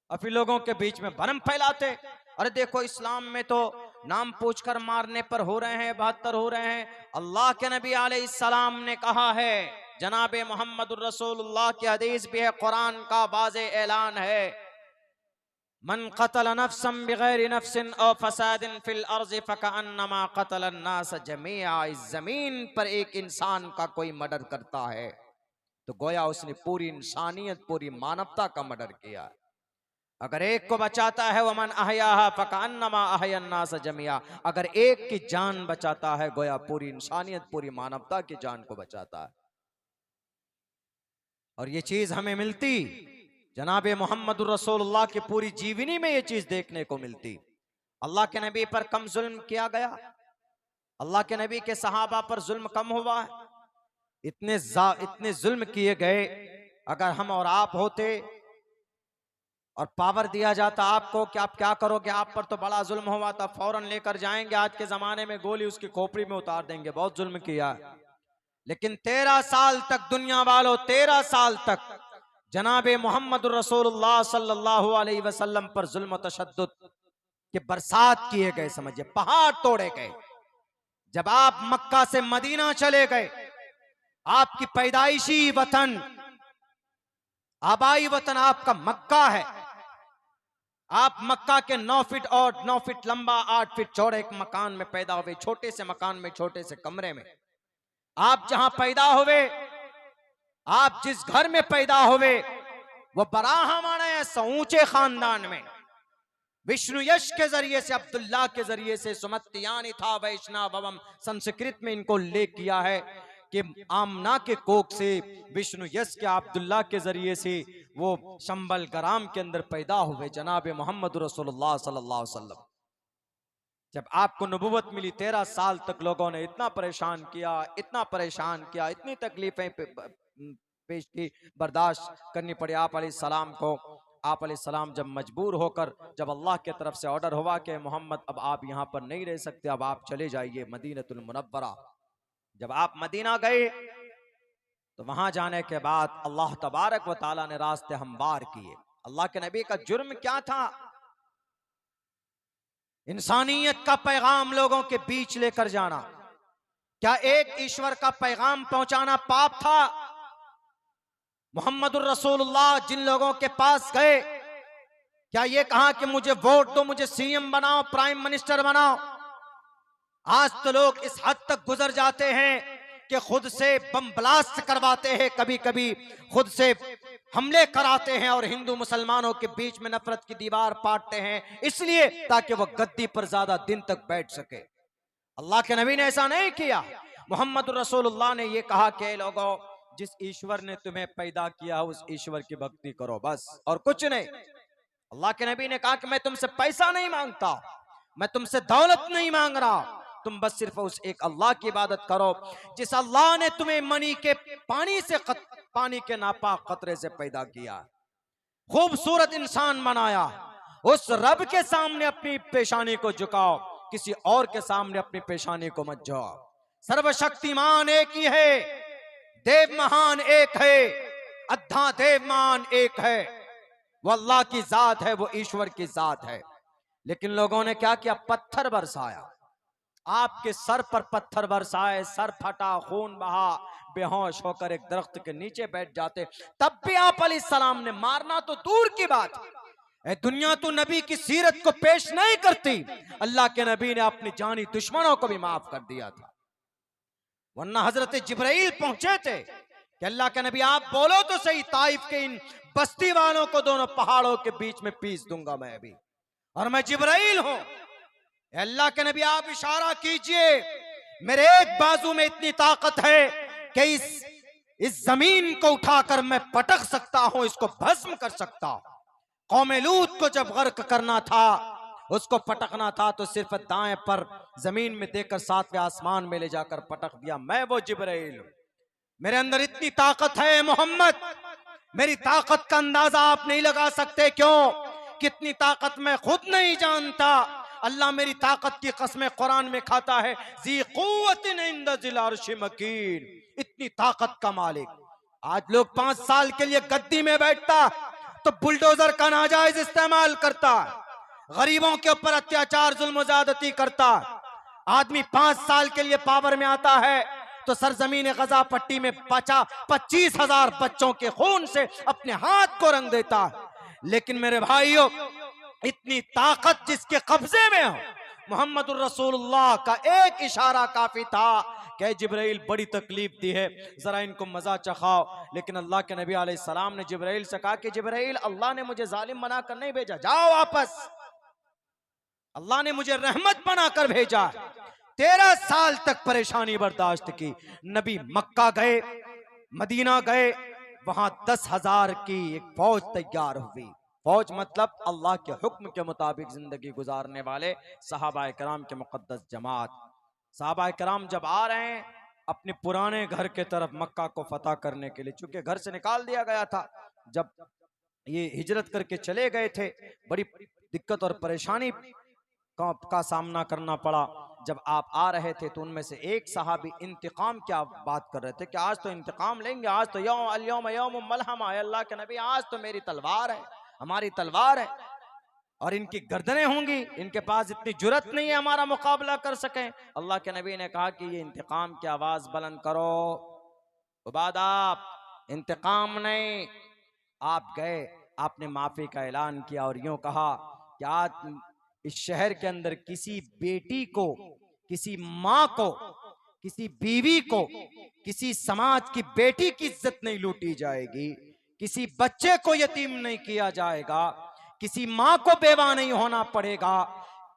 Speaker 1: अभी लोगों के बीच में भरम फैलाते। अरे देखो इस्लाम में तो नाम पूछकर मारने पर हो रहे हैं 72 हो रहे हैं। अल्लाह के नबी अलैहिस्सलाम ने कहा है, जनाबे मोहम्मदुर रसूलुल्लाह की हदीस भी है, कुरान का वाज़े ऐलान है, मन क़तल नफ्सन बिगैरि नफ्सिन औ फसादिन फिल अर्ज़ि फ़कअन्नमा क़तल अन्नास जमीआ। इस जमीन पर एक इंसान का कोई मर्डर करता है तो गोया उसने पूरी इंसानियत, पूरी मानवता का मर्डर किया। अगर एक को बचाता है वमन अहयाहा फ़कअन्नमा अहया अन्नास जमीआ, अगर एक की जान बचाता है गोया पूरी इंसानियत, पूरी मानवता की जान को बचाता है। और ये चीज हमें मिलती जनाबे मोहम्मदुर रसूलुल्लाह की पूरी जीवनी में, ये चीज देखने को मिलती। अल्लाह के नबी पर कम जुल्म किया गया, अल्लाह के नबी के सहाबा पर जुल्म कम हुआ है? इतने जुल्म किए गए। अगर हम और आप होते और पावर दिया जाता आपको कि आप क्या करोगे, आप पर तो बड़ा जुल्म हुआ था, फौरन लेकर जाएंगे, आज के जमाने में गोली उसकी खोपड़ी में उतार देंगे, बहुत जुल्म किया। लेकिन 13 साल तक दुनिया वालों, 13 साल तक जनाबे मोहम्मद रसूलुल्लाह सल्लल्लाहु अलैहि वसल्लम पर जुल्म तशद्दुद के बरसात किए गए, समझिए पहाड़ तोड़े गए। जब आप मक्का से मदीना चले गए, आपकी पैदाइशी वतन, आबाई वतन आपका मक्का है। आप मक्का के 9 फीट और 9 फीट लंबा 8 फीट चौड़े एक मकान में पैदा हुए, छोटे से मकान में, छोटे से कमरे में। आप जहां पैदा हुए, आप जिस घर में पैदा हुए, वो बराहमाना है ऊंचे खानदान में। विष्णु यश के जरिए से, अब्दुल्ला के जरिए से, सुमत्यानि था वैष्णवम, संस्कृत में इनको उल्लेख किया है कि आमना के कोख से विष्णु यश के अब्दुल्ला के जरिए से वो शंबल गराम के अंदर पैदा हुए जनाब मोहम्मद रसूलुल्लाह सल्लल्लाहु अलैहि वसल्लम। जब आपको नबूवत मिली, 13 साल तक लोगों ने इतना परेशान किया, इतना परेशान किया, इतनी तकलीफें पेश की, बर्दाश्त करनी पड़ी आप अलैहिस्सलाम को। आप अलैहिस्सलाम जब मजबूर होकर, जब अल्लाह की तरफ से ऑर्डर हुआ कि मोहम्मद अब आप यहाँ पर नहीं रह सकते, अब आप चले जाइए मदीनतुल मुनव्वरा। जब आप मदीना गए तो वहां जाने के बाद अल्लाह तबारक व तआला ने रास्ते हमवार किए। अल्लाह के नबी का जुर्म क्या था? इंसानियत का पैगाम लोगों के बीच लेकर जाना। क्या एक ईश्वर का पैगाम पहुंचाना पाप था? मोहम्मदुर रसूलुल्लाह जिन लोगों के पास गए, क्या ये कहा कि मुझे वोट दो, मुझे सीएम बनाओ, प्राइम मिनिस्टर बनाओ? आज तो लोग इस हद तक गुजर जाते हैं कि खुद से बम ब्लास्ट करवाते हैं, कभी कभी खुद से हमले कराते हैं और हिंदू मुसलमानों के बीच में नफरत की दीवार पाटते हैं, इसलिए ताकि वह गद्दी पर ज्यादा दिन तक बैठ सके। अल्लाह के नबी ने ऐसा नहीं किया। मोहम्मद रसूलुल्लाह ने यह कहा कि लोगों, जिस ईश्वर ने तुम्हें पैदा किया उस ईश्वर की भक्ति करो, बस और कुछ नहीं। अल्लाह के नबी ने कहा कि मैं तुमसे पैसा नहीं मांगता, मैं तुमसे दौलत नहीं मांग रहा, तुम बस सिर्फ उस एक अल्लाह की इबादत करो जिस अल्लाह ने तुम्हें मनी के पानी के नापाक कतरे से पैदा किया, खूबसूरत इंसान बनाया। उस रब के सामने अपनी पेशानी को झुकाओ, किसी और के सामने अपनी पेशानी को मत झुकाओ। सर्वशक्तिमान एक ही है, देव महान एक है, अद्धा देव महान एक है, वो अल्लाह की जात है, वो ईश्वर की जात है। लेकिन लोगों ने क्या किया? पत्थर बरसाया, आपके सर पर पत्थर बरसाए, सर फटा, खून बहा, बेहोश होकर एक दरख्त के नीचे बैठ जाते, तब भी आप अलैहिस्सलाम ने मारना तो दूर की बात, दुनिया तो नबी की सीरत को पेश नहीं करती। अल्लाह के नबी ने अपने जानी दुश्मनों को भी माफ कर दिया था। वरना हजरत जिब्राइल पहुंचे थे कि अल्लाह के नबी आप बोलो तो सही, ताइफ के इन बस्ती वालों को दोनों पहाड़ों के बीच में पीस दूंगा मैं अभी, और मैं जिब्राइल हूं। अल्लाह के नबी आप इशारा कीजिए, मेरे एक बाजू में इतनी ताकत है कि इस जमीन को उठाकर मैं पटक सकता हूं, इसको भस्म कर सकता हूं। कौम लूत को जब गर्क करना था, उसको पटकना था, तो सिर्फ दाएं पर जमीन में देकर 7वें आसमान में ले जाकर पटक दिया। मैं वो जिब्राइल हूं, मेरे अंदर इतनी ताकत है मोहम्मद, मेरी ताकत का अंदाजा आप नहीं लगा सकते। क्यों? कितनी ताकत मैं खुद नहीं जानता। अल्लाह मेरी ताकत की कसमें कुरान में खाता है, ज़ी क़ुव्वतिन इंद ज़िल अर्श मकीन, इतनी ताकत का मालिक। आज लोग 5 साल के लिए गद्दी में बैठता तो बुलडोजर का नाजायज इस्तेमाल करता, गरीबों के ऊपर अत्याचार जुल्म ज़्यादती करता। आदमी 5 साल के लिए पावर में आता है तो सरजमीन गजा पट्टी में 25,000 बच्चों के खून से अपने हाथ को रंग देता। लेकिन मेरे भाइयों, इतनी ताकत जिसके कब्जे में हो, मोहम्मदुर रसूलुल्लाह का एक इशारा काफी था कि जिब्राइल बड़ी तकलीफ दी है, जरा इनको मजा चखाओ। लेकिन अल्लाह के नबी अलैहिस्सलाम ने जिब्राइल से कहा कि जिब्राइल, अल्लाह ने मुझे जालिम बनाकर नहीं भेजा, जाओ वापस, अल्लाह ने मुझे रहमत बनाकर भेजा। 13 साल तक परेशानी बर्दाश्त की। नबी मक्का गए, मदीना गए, वहां 10,000 की एक फौज तैयार हुई। फौज मतलब अल्लाह के हुक्म के मुताबिक जिंदगी गुजारने वाले सहाबाए कराम के मुकद्दस जमात। सहाबा किराम जब आ रहे हैं अपने पुराने घर के तरफ मक्का को फतह करने के लिए, चूंकि घर से निकाल दिया गया था, जब ये हिजरत करके चले गए थे, बड़ी दिक्कत और परेशानी का सामना करना पड़ा। जब आप आ रहे थे तो उनमें से एक सहाबी इंतकाम क्या बात कर रहे थे कि आज तो इंतकाम लेंगे, आज तो यौम मलहमा है, अल्लाह के नबी आज तो मेरी तलवार है, हमारी तलवार है और इनकी गर्दनें होंगी, इनके पास इतनी जुर्रत नहीं है हमारा मुकाबला कर सकें। अल्लाह के नबी ने कहा कि ये इंतकाम की आवाज बुलंद करो, उबाद आप इंतकाम नहीं। आप गए, आपने माफी का ऐलान किया और यूं कहा कि आज इस शहर के अंदर किसी बेटी को, किसी माँ को, किसी बीवी को, किसी समाज की बेटी की इज्जत नहीं लूटी जाएगी, किसी बच्चे को यतीम नहीं किया जाएगा, किसी माँ को बेवा नहीं होना पड़ेगा,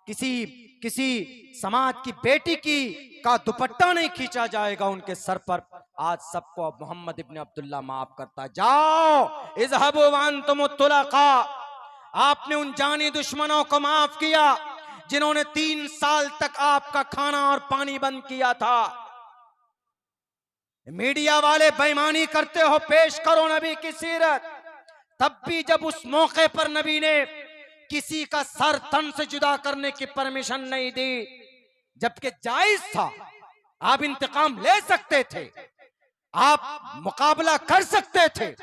Speaker 1: किसी समाज की बेटी का दुपट्टा नहीं खींचा जाएगा उनके सर पर। आज सबको अब मोहम्मद इब्न अब्दुल्ला माफ करता। जाओ इज़हबू व अंतुम तुलका, आपने उन जानी दुश्मनों को माफ किया जिन्होंने 3 साल तक आपका खाना और पानी बंद किया था। मीडिया वाले बेईमानी करते हो, पेश करो नबी की सीरत। तब भी जब उस मौके पर नबी ने किसी का सर तन से जुदा करने की परमिशन नहीं दी, जबकि जायज था, आप इंतकाम ले सकते थे, आप मुकाबला कर सकते थे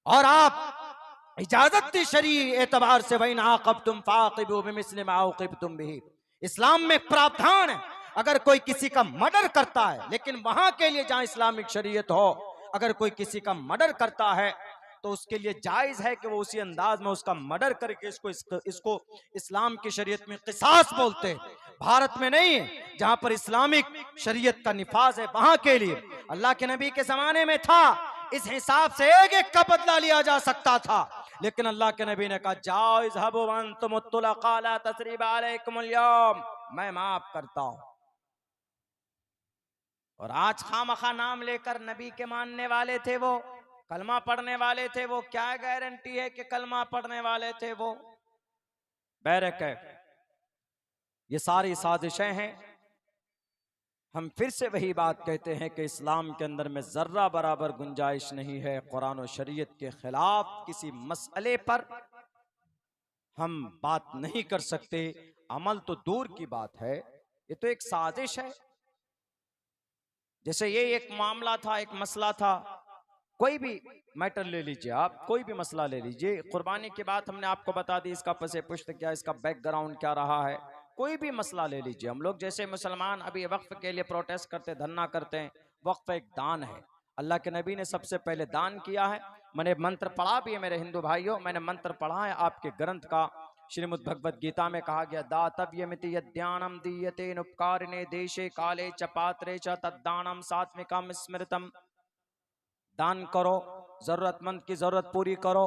Speaker 1: और आप इजाजत थी शरीय एतबार से। वइन आक़बतुम फ़ाक़िबू बिमिस्लि मा उक़िबतुम बिही। इस्लाम में प्रावधान है, अगर कोई किसी का मर्डर करता है, लेकिन वहां के लिए जहां इस्लामिक शरीयत हो, अगर कोई किसी का मर्डर करता है तो उसके लिए जायज है कि वो उसी अंदाज में उसका मर्डर करके इसको इस्लाम की शरीयत में क़िसास बोलते हैं। भारत में नहीं है, जहां पर इस्लामिक शरीयत का निफाज है वहां के लिए। अल्लाह के नबी के जमाने में था, इस हिसाब से एक एक का बदला लिया जा सकता था, लेकिन अल्लाह के नबी ने कहा जाओ इज़हबू व अंतुम तुलका ला तसरीबा अलैकुमुल यौम, मैं माफ करता हूं। और आज खामखा नाम लेकर नबी के मानने वाले थे, वो कलमा पढ़ने वाले थे, वो क्या गारंटी है कि कलमा पढ़ने वाले थे वो? बैरक है, ये सारी साजिशें हैं। हम फिर से वही बात कहते हैं कि इस्लाम के अंदर में जर्रा बराबर गुंजाइश नहीं है कुरान और शरीयत के खिलाफ किसी मसले पर हम बात नहीं कर सकते। अमल तो दूर की बात है, ये तो एक साजिश है। जैसे ये एक मामला था, एक मसला था, कोई भी मैटर ले लीजिए आप, कोई भी मसला ले लीजिए, कुर्बानी की बात हमने आपको बता दी, इसका पसे पुश्त क्या, इसका बैकग्राउंड क्या रहा है, कोई भी मसला ले लीजिए। हम लोग जैसे मुसलमान अभी वक्फ के लिए प्रोटेस्ट करते, धरना करते हैं, वक्फ एक दान है, अल्लाह के नबी ने सबसे पहले दान किया है। मैंने मंत्र पढ़ा भी है मेरे हिंदू भाइयों, मैंने मंत्र पढ़ा है आपके ग्रंथ का, श्रीमद् भगवद गीता में कहा गया दातव्यमिति यद्यानम दीयतेन उपकारिणे देशे काले च पात्रे च तद्दानम सात्विकम स्मृतम। दान करो, जरूरतमंद की जरूरत पूरी करो।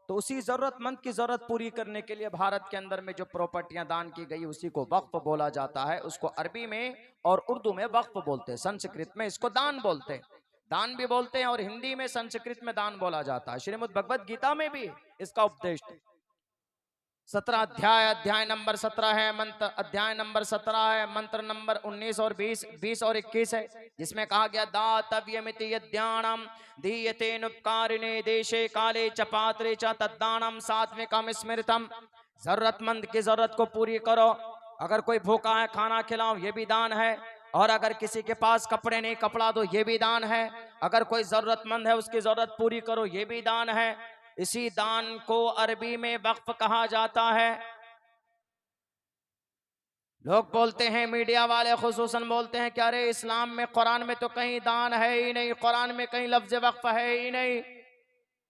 Speaker 1: तो उसी जरूरतमंद की जरूरत पूरी करने के लिए भारत के अंदर में जो प्रॉपर्टियां दान की गई उसी को वक्फ बोला जाता है। उसको अरबी में और उर्दू में वक्फ बोलते हैं, संस्कृत में इसको दान बोलते हैं, दान भी बोलते हैं, और हिंदी में संस्कृत में दान बोला जाता है। श्रीमद् भगवद गीता में भी इसका उपदेश 17 अध्याय, अध्याय नंबर 17 है, मंत्र अध्याय नंबर 17 है, मंत्र नंबर 19 और 20 और 21 है, जिसमें कहा गया दातव्यमिति यद्यानम दीयतेन उपकारिणे देशे काले च पात्रे च तद्दानम सात्विकम स्मृतम। जरूरतमंद की जरूरत को पूरी करो, अगर कोई भूखा है खाना खिलाओ, ये भी दान है, और अगर किसी के पास कपड़े नहीं कपड़ा दो, ये भी दान है, अगर कोई जरूरतमंद है उसकी जरूरत पूरी करो, ये भी दान है। इसी दान को अरबी में वक्फ कहा जाता है। लोग बोलते हैं, मीडिया वाले खुसूसन बोलते हैं कि अरे इस्लाम में कुरान में तो कहीं दान है ही नहीं, कुरान में कहीं लफ्ज वक्फ है ही नहीं।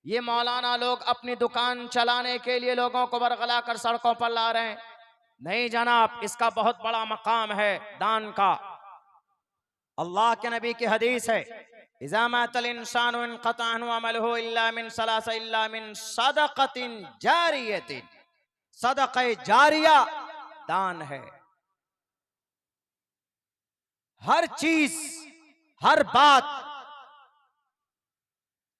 Speaker 1: ये मौलाना लोग अपनी दुकान चलाने के लिए लोगों को बरगला कर सड़कों पर ला रहे हैं। नहीं जनाब, इसका बहुत बड़ा मकाम है दान का। अल्लाह के नबी की हदीस है, इज़ा मातल इंसानु इनक़ता अन्हु अमलुहु इल्ला मिन सलासा इल्ला मिन सदक़तिन जारियतिन। सदक़े जारिया दान है। हर चीज, हर बात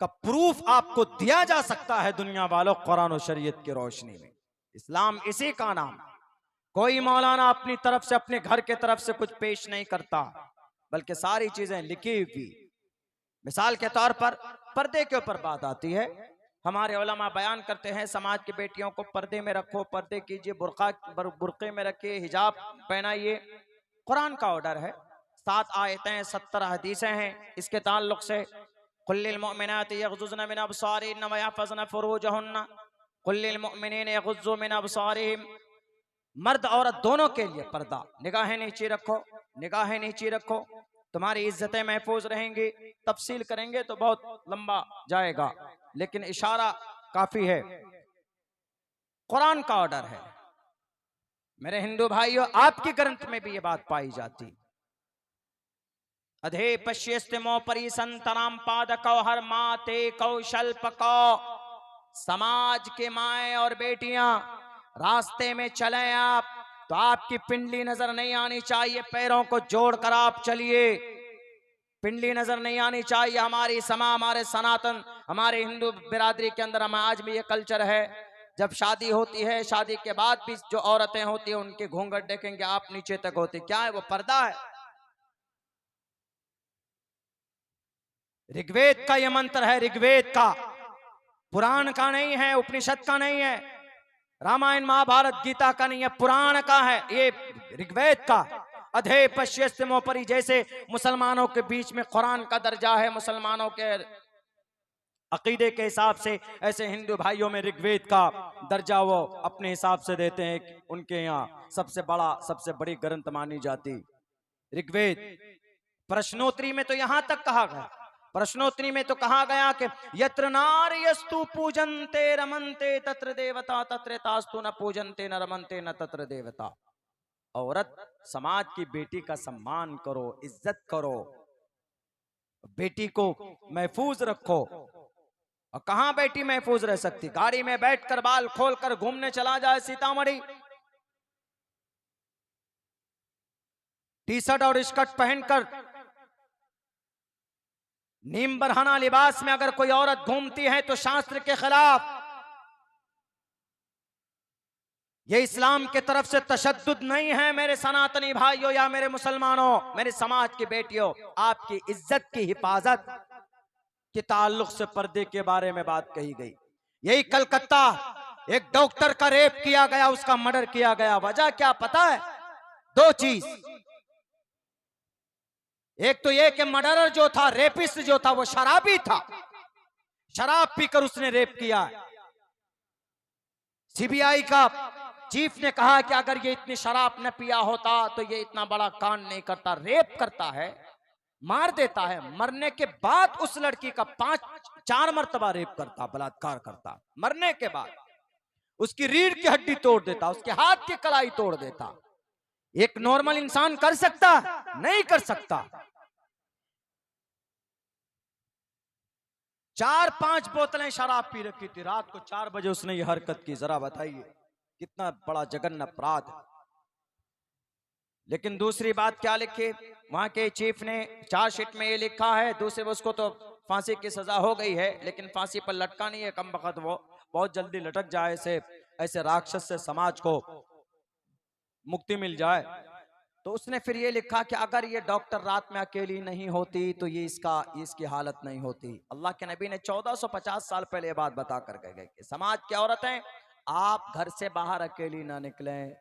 Speaker 1: का प्रूफ आपको दिया जा सकता है दुनिया वालों कुरान और शरीयत की रोशनी में। इस्लाम इसी का नाम, कोई मौलाना अपनी तरफ से, अपने घर के तरफ से कुछ पेश नहीं करता, बल्कि सारी चीजें लिखी हुई। मिसाल के तौर पर पर्दे के ऊपर बात आती है, हमारे उलमा बयान करते हैं समाज की बेटियों को पर्दे में रखो, पर्दे कीजिए, बुर्के में रखिए, हिजाब पहनाइए। कुरान का ऑर्डर है, 7 आयतें 70 हदीसें हैं इसके ताल्लुक से। कुल्लिल मुमिनाति यग़ज़ुज़्न मिन अब्सारिहिन्न व यहफ़ज़्न फ़ुरूजहुन्न कुल्लिल मुमिनीना यग़ुज़्ज़ू मिन अब्सारिहिम। मर्द औरत दोनों के लिए पर्दा, निगाहें नीचे रखो, निगाहें नीचे रखो, तुम्हारी इज्जतें महफूज रहेंगी। तफसील करेंगे तो बहुत लंबा जाएगा, लेकिन इशारा काफी है। कुरान का ऑर्डर है। मेरे हिंदू भाइयों, आपके ग्रंथ में भी ये बात पाई जाती। अधे पश्यस्तिमो परिसंतराम पादकौ हर माते कौशल्पको। समाज के माए और बेटियां रास्ते में चले आप तो आपकी पिंडली नजर नहीं आनी चाहिए, पैरों को जोड़कर आप चलिए, पिंडली नजर नहीं आनी चाहिए। हमारी हमारे सनातन, हमारे हिंदू बिरादरी के अंदर हम आज भी ये कल्चर है, जब शादी होती है, शादी के बाद भी जो औरतें होती है उनके घूंघट देखेंगे आप नीचे तक होती, क्या है वो? पर्दा है। ऋग्वेद का ये मंत्र है, ऋग्वेद का, पुराण का नहीं है, उपनिषद का नहीं है, रामायण महाभारत गीता का नहीं है, पुराण का है ये, ऋग्वेद का। अधे पश्यस्तिमोपरि, जैसे मुसलमानों के बीच में कुरान का दर्जा है मुसलमानों के अकीदे के हिसाब से, ऐसे हिंदू भाइयों में ऋग्वेद का दर्जा वो अपने हिसाब से देते हैं कि उनके यहाँ सबसे बड़ा, सबसे बड़ी ग्रंथ मानी जाती ऋग्वेद। प्रश्नोत्तरी में तो यहां तक कहा गया, प्रश्नोत्तरी में तो कहा गया कि यत्र नार्यस्तु पूजन्ते रमन्ते तत्र देवता तत्र तास्तु न पूजन्ते न रमन्ते न तत्र देवता। औरत, समाज की बेटी का सम्मान करो, इज्जत करो, बेटी को महफूज रखो। और कहां बेटी महफूज रह सकती? गाड़ी में बैठकर बाल खोलकर घूमने चला जाए सीतामढ़ी, टी शर्ट और स्कर्ट पहनकर नीम बरहाना लिबास में अगर कोई औरत घूमती है तो शास्त्र के खिलाफ, ये इस्लाम के तरफ से तशद्दुद नहीं है। मेरे सनातनी भाइयों या मेरे मुसलमानों, मेरे समाज की बेटियों, आपकी इज्जत की हिफाजत के ताल्लुक से पर्दे के बारे में बात कही गई। यही कलकत्ता एक डॉक्टर का रेप किया गया, उसका मर्डर किया गया, वजह क्या पता है? 2 चीज। एक तो यह कि मर्डरर जो था, रेपिस्ट जो था, वो शराबी था, शराब पीकर उसने रेप किया। सीबीआई का चीफ ने कहा कि अगर ये इतनी शराब न पिया होता तो ये इतना बड़ा कांड नहीं करता। रेप करता है, मार देता है, मरने के बाद उस लड़की का 4 मर्तबा रेप करता, बलात्कार करता, मरने के बाद उसकी रीढ़ की हड्डी तोड़ देता, उसके हाथ की कलाई तोड़ देता। एक नॉर्मल इंसान कर सकता? नहीं कर सकता। 4-5 बोतलें शराब पी रखी थी, रात को 4 बजे उसने ये हरकत की। जरा बताइए कितना बड़ा जघन्य अपराध है। लेकिन दूसरी बात क्या लिखी वहां के चीफ ने? चार्जशीट में ये लिखा है, दूसरे उसको तो फांसी की सजा हो गई है, लेकिन फांसी पर लटका नहीं है, कम वक्त वो बहुत जल्दी लटक जाए, ऐसे राक्षस से समाज को मुक्ति मिल जाए। तो उसने फिर ये लिखा कि अगर ये डॉक्टर रात में अकेली नहीं होती तो ये इसकी हालत नहीं होती। अल्लाह के नबी ने 1450 साल पहले ये बात बता कर गए कि समाज की औरतें, आप घर से बाहर अकेली ना निकलें।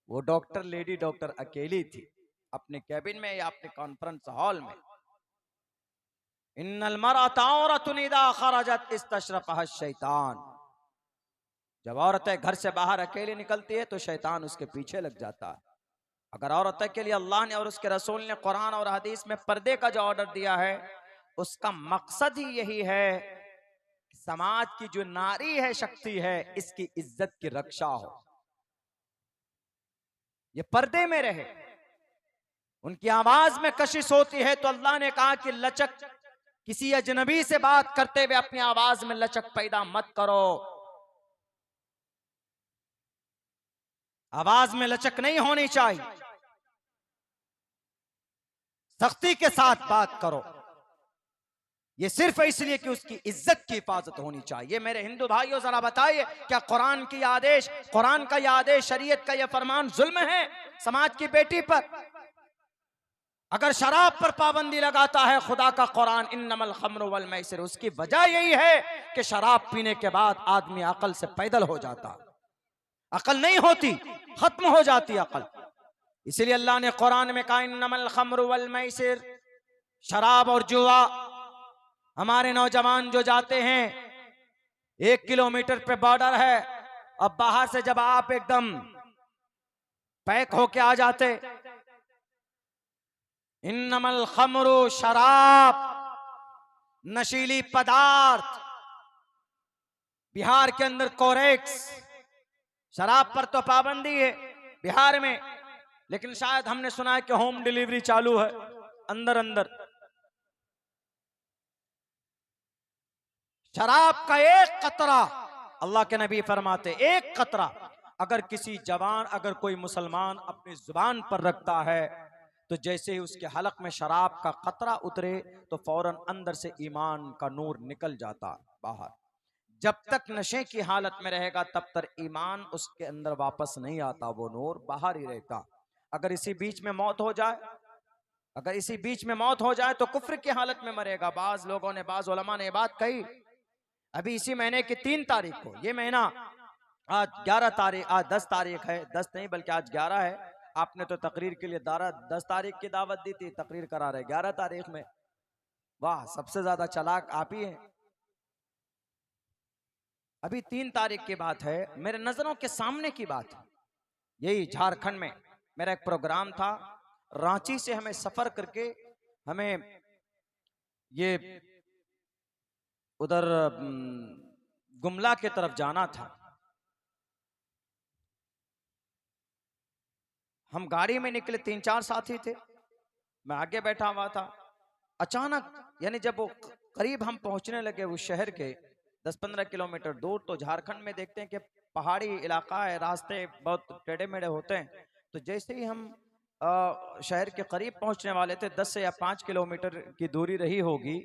Speaker 1: वो डॉक्टर, लेडी डॉक्टर अकेली थी अपने कैबिन में या अपने कॉन्फ्रेंस हॉल में। इन्नल मरअता औरतुन इज़ा खरजत इस्तशरफहा शैतान। जब औरतें घर से बाहर अकेली निकलती है तो शैतान उसके पीछे लग जाता है। अगर औरतें के लिए अल्लाह ने और उसके रसूल ने कुरान और हदीस में पर्दे का जो ऑर्डर दिया है, उसका मकसद ही यही है समाज की जो नारी है, शक्ति है, इसकी इज्जत की रक्षा हो, ये पर्दे में रहे। उनकी आवाज में कशिश होती है तो अल्लाह ने कहा कि लचक, किसी अजनबी से बात करते हुए अपनी आवाज में लचक पैदा मत करो। आवाज में लचक नहीं होनी चाहिए, सख्ती के साथ बात करो। ये सिर्फ इसलिए कि उसकी इज्जत की हिफाजत होनी चाहिए। मेरे हिंदू भाइयों जरा बताइए, क्या कुरान की आदेश, कुरान का यह आदेश, शरीयत का यह फरमान जुल्म है समाज की बेटी पर? अगर शराब पर पाबंदी लगाता है खुदा का कुरान, इन्नमल खम्रु वल मैसिर, उसकी वजह यही है कि शराब पीने के बाद आदमी अकल से पैदल हो जाता, अकल नहीं होती, खत्म हो जाती अकल। इसीलिए अल्लाह ने कुरान में कहा इन्नमल खम्रु वल मैसिर, शराब और जुआ। हमारे नौजवान जो जाते हैं, 1 किलोमीटर पे बॉर्डर है, अब बाहर से जब आप एकदम पैक होके आ जाते, इन्नमल खम्रु, शराब, नशीली पदार्थ, बिहार के अंदर कोरेक्स, शराब पर तो पाबंदी है बिहार में, लेकिन शायद हमने सुना है कि होम डिलीवरी चालू है अंदर अंदर। शराब का एक कतरा, अल्लाह के नबी फरमाते, एक कतरा अगर किसी जवान, अगर कोई मुसलमान अपनी जुबान पर रखता है तो जैसे ही उसके हलक में शराब का कतरा उतरे तो फौरन अंदर से ईमान का नूर निकल जाता बाहर। जब तक नशे की हालत में रहेगा तब तक ईमान उसके अंदर वापस नहीं आता, वो नूर बाहर ही रहता। अगर इसी बीच में मौत हो जाए, अगर इसी बीच में मौत हो जाए तो कुफ्र की हालत में मरेगा। बाज लोगों ने, बाज उलमा ने बात कही, अभी इसी महीने की 3 तारीख को, ये महीना आज 11 तारीख, आज 10 तारीख है, 10 नहीं बल्कि आज 11 है। आपने तो तकरीर के लिए 10 तारीख की दावत दी थी, तकरीर करा रहे 11 तारीख में। वाह, सबसे ज्यादा चालाक आप ही हैं। अभी 3 तारीख की बात है, मेरे नजरों के सामने की बात है। यही झारखंड में मेरा एक प्रोग्राम था, रांची से हमें सफर करके हमें ये उधर गुमला के तरफ जाना था। हम गाड़ी में निकले, 3-4 साथी थे, मैं आगे बैठा हुआ था। अचानक, यानी जब वो करीब हम पहुंचने लगे उस शहर के 10-15 किलोमीटर दूर, तो झारखंड में देखते हैं कि पहाड़ी इलाका है, रास्ते बहुत टेढ़े मेढ़े होते हैं। तो जैसे ही हम शहर के करीब पहुंचने वाले थे, 10 से या 5 किलोमीटर की दूरी रही होगी,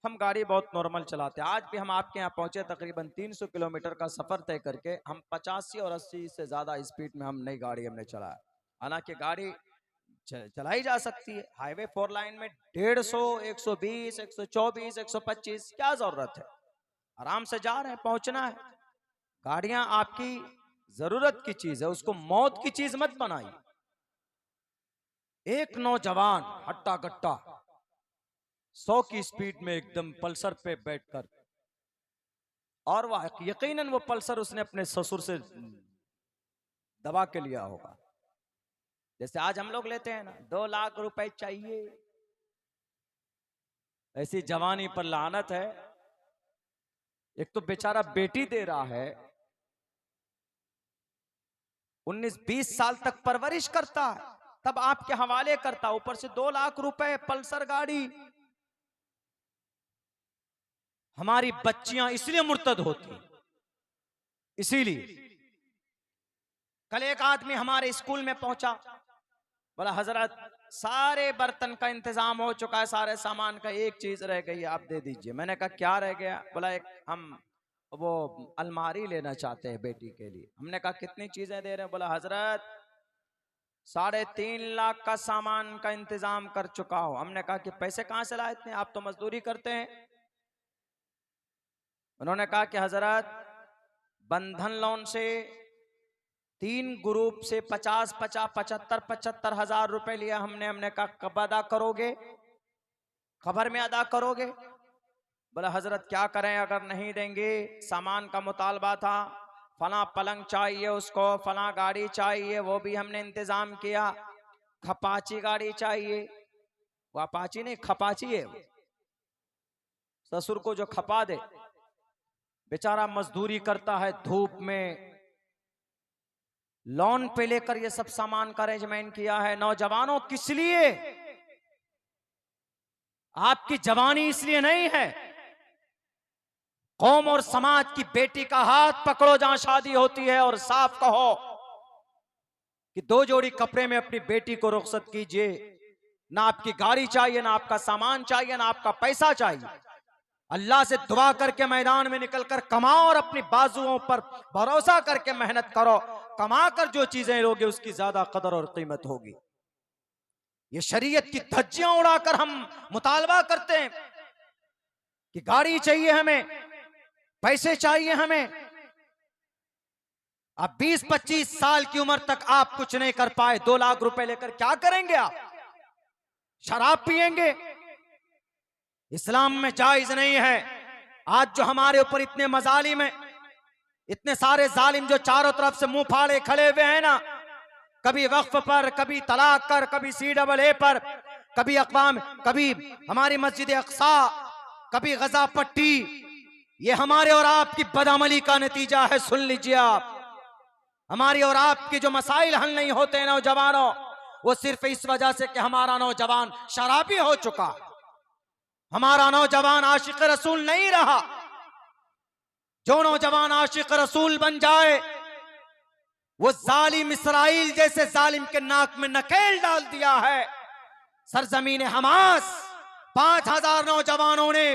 Speaker 1: हम गाड़ी बहुत नॉर्मल चलाते हैं। आज भी हम आपके यहाँ पहुंचे तकरीबन 300 किलोमीटर का सफर तय करके, हम 85 और 80 से ज्यादा स्पीड में हम नई गाड़ी हमने चलाया। हालांकि गाड़ी चलाई जा सकती है, हाईवे 4 लाइन में 150, 120, 124, 125, क्या जरूरत है, आराम से जा रहे हैं, पहुंचना है। गाड़ियां आपकी जरूरत की चीज है, उसको मौत की चीज मत बनाइए। एक नौजवान हट्टा गट्टा 100 की स्पीड में एकदम पल्सर पे बैठकर, और वह यकीनन वो पल्सर उसने अपने ससुर से दबा के लिया होगा, जैसे आज हम लोग लेते हैं ना, 2 लाख रुपए चाहिए। ऐसी जवानी पर लानत है। एक तो बेचारा बेटी दे रहा है, 19-20 साल तक परवरिश करता है, तब आपके हवाले करता, ऊपर से 2 लाख रुपए पल्सर गाड़ी। हमारी बच्चियां इसलिए मुर्तद होती, इसीलिए। कल एक आदमी हमारे स्कूल में पहुंचा, बोला हजरत सारे बर्तन का इंतजाम हो चुका है, सारे सामान का, एक चीज रह गई है, आप दे दीजिए। मैंने कहा क्या रह गया? बोला एक हम वो अलमारी लेना चाहते हैं बेटी के लिए। हमने कहा कितनी चीजें दे रहे हैं? बोला हजरत 3.5 लाख का सामान का इंतजाम कर चुका हूं। हमने कहा कि पैसे कहां से लाए इतने, आप तो मजदूरी करते हैं। उन्होंने कहा कि हजरत बंधन लोन से 3 ग्रुप से 75 हजार रुपए लिया हमने। हमने कहा कब अदा करोगे, खबर में अदा करोगे? बोला हजरत क्या करें, अगर नहीं देंगे, सामान का मुतालबा था, फला पलंग चाहिए उसको, फला गाड़ी चाहिए, वो भी हमने इंतजाम किया, खपाची गाड़ी चाहिए। वो अपाची नहीं, खपाची है, ससुर को जो खपा दे। बेचारा मजदूरी करता है धूप में, लोन पे लेकर ये सब सामान का अरेंजमेंट किया है। नौजवानों किस लिए? आपकी जवानी इसलिए नहीं है। कौम और समाज की बेटी का हाथ पकड़ो जहां शादी होती है और साफ कहो कि 2 जोड़ी कपड़े में अपनी बेटी को रुखसत कीजिए। ना आपकी गाड़ी चाहिए, ना आपका सामान चाहिए, ना आपका पैसा चाहिए।
Speaker 2: अल्लाह से दुआ करके मैदान में निकलकर कमाओ और अपनी बाजुओं पर भरोसा करके मेहनत करो। कमा कर जो चीजें लोगे उसकी ज्यादा कदर और कीमत होगी। ये शरीयत की धज्जियां उड़ाकर हम मुतालबा करते हैं कि गाड़ी चाहिए हमें, पैसे चाहिए हमें। अब 20-25 साल की उम्र तक आप कुछ नहीं कर पाए, 2 लाख रुपए लेकर क्या करेंगे? आप शराब पिएंगे? इस्लाम में जायज नहीं है। आज जो हमारे ऊपर इतने मजालिम हैं, इतने सारे जालिम जो चारों तरफ से मुंह फाड़े खड़े हुए हैं ना, कभी वक्फ पर, कभी तलाक कर, कभी CAA पर, कभी अक़वाम, कभी हमारी मस्जिद अक़सा, कभी गजा पट्टी, ये हमारे और आपकी बदअमली का नतीजा है। सुन लीजिए आप, हमारी और आपके जो मसाइल हल नहीं होते नौजवानों, वो सिर्फ इस वजह से कि हमारा नौजवान शराबी हो चुका, हमारा नौजवान आशिक रसूल नहीं रहा। जो नौजवान आशिक रसूल बन जाए वो जालिम इसराइल जैसे जालिम के नाक में नकेल डाल दिया है। सरजमीन हमास 5000 नौजवानों ने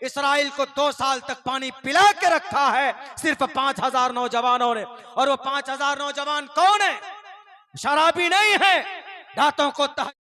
Speaker 2: इसराइल को 2 साल तक पानी पिला के रखा है, सिर्फ 5000 नौजवानों ने। और वो 5000 नौजवान कौन है? शराबी नहीं है, दांतों को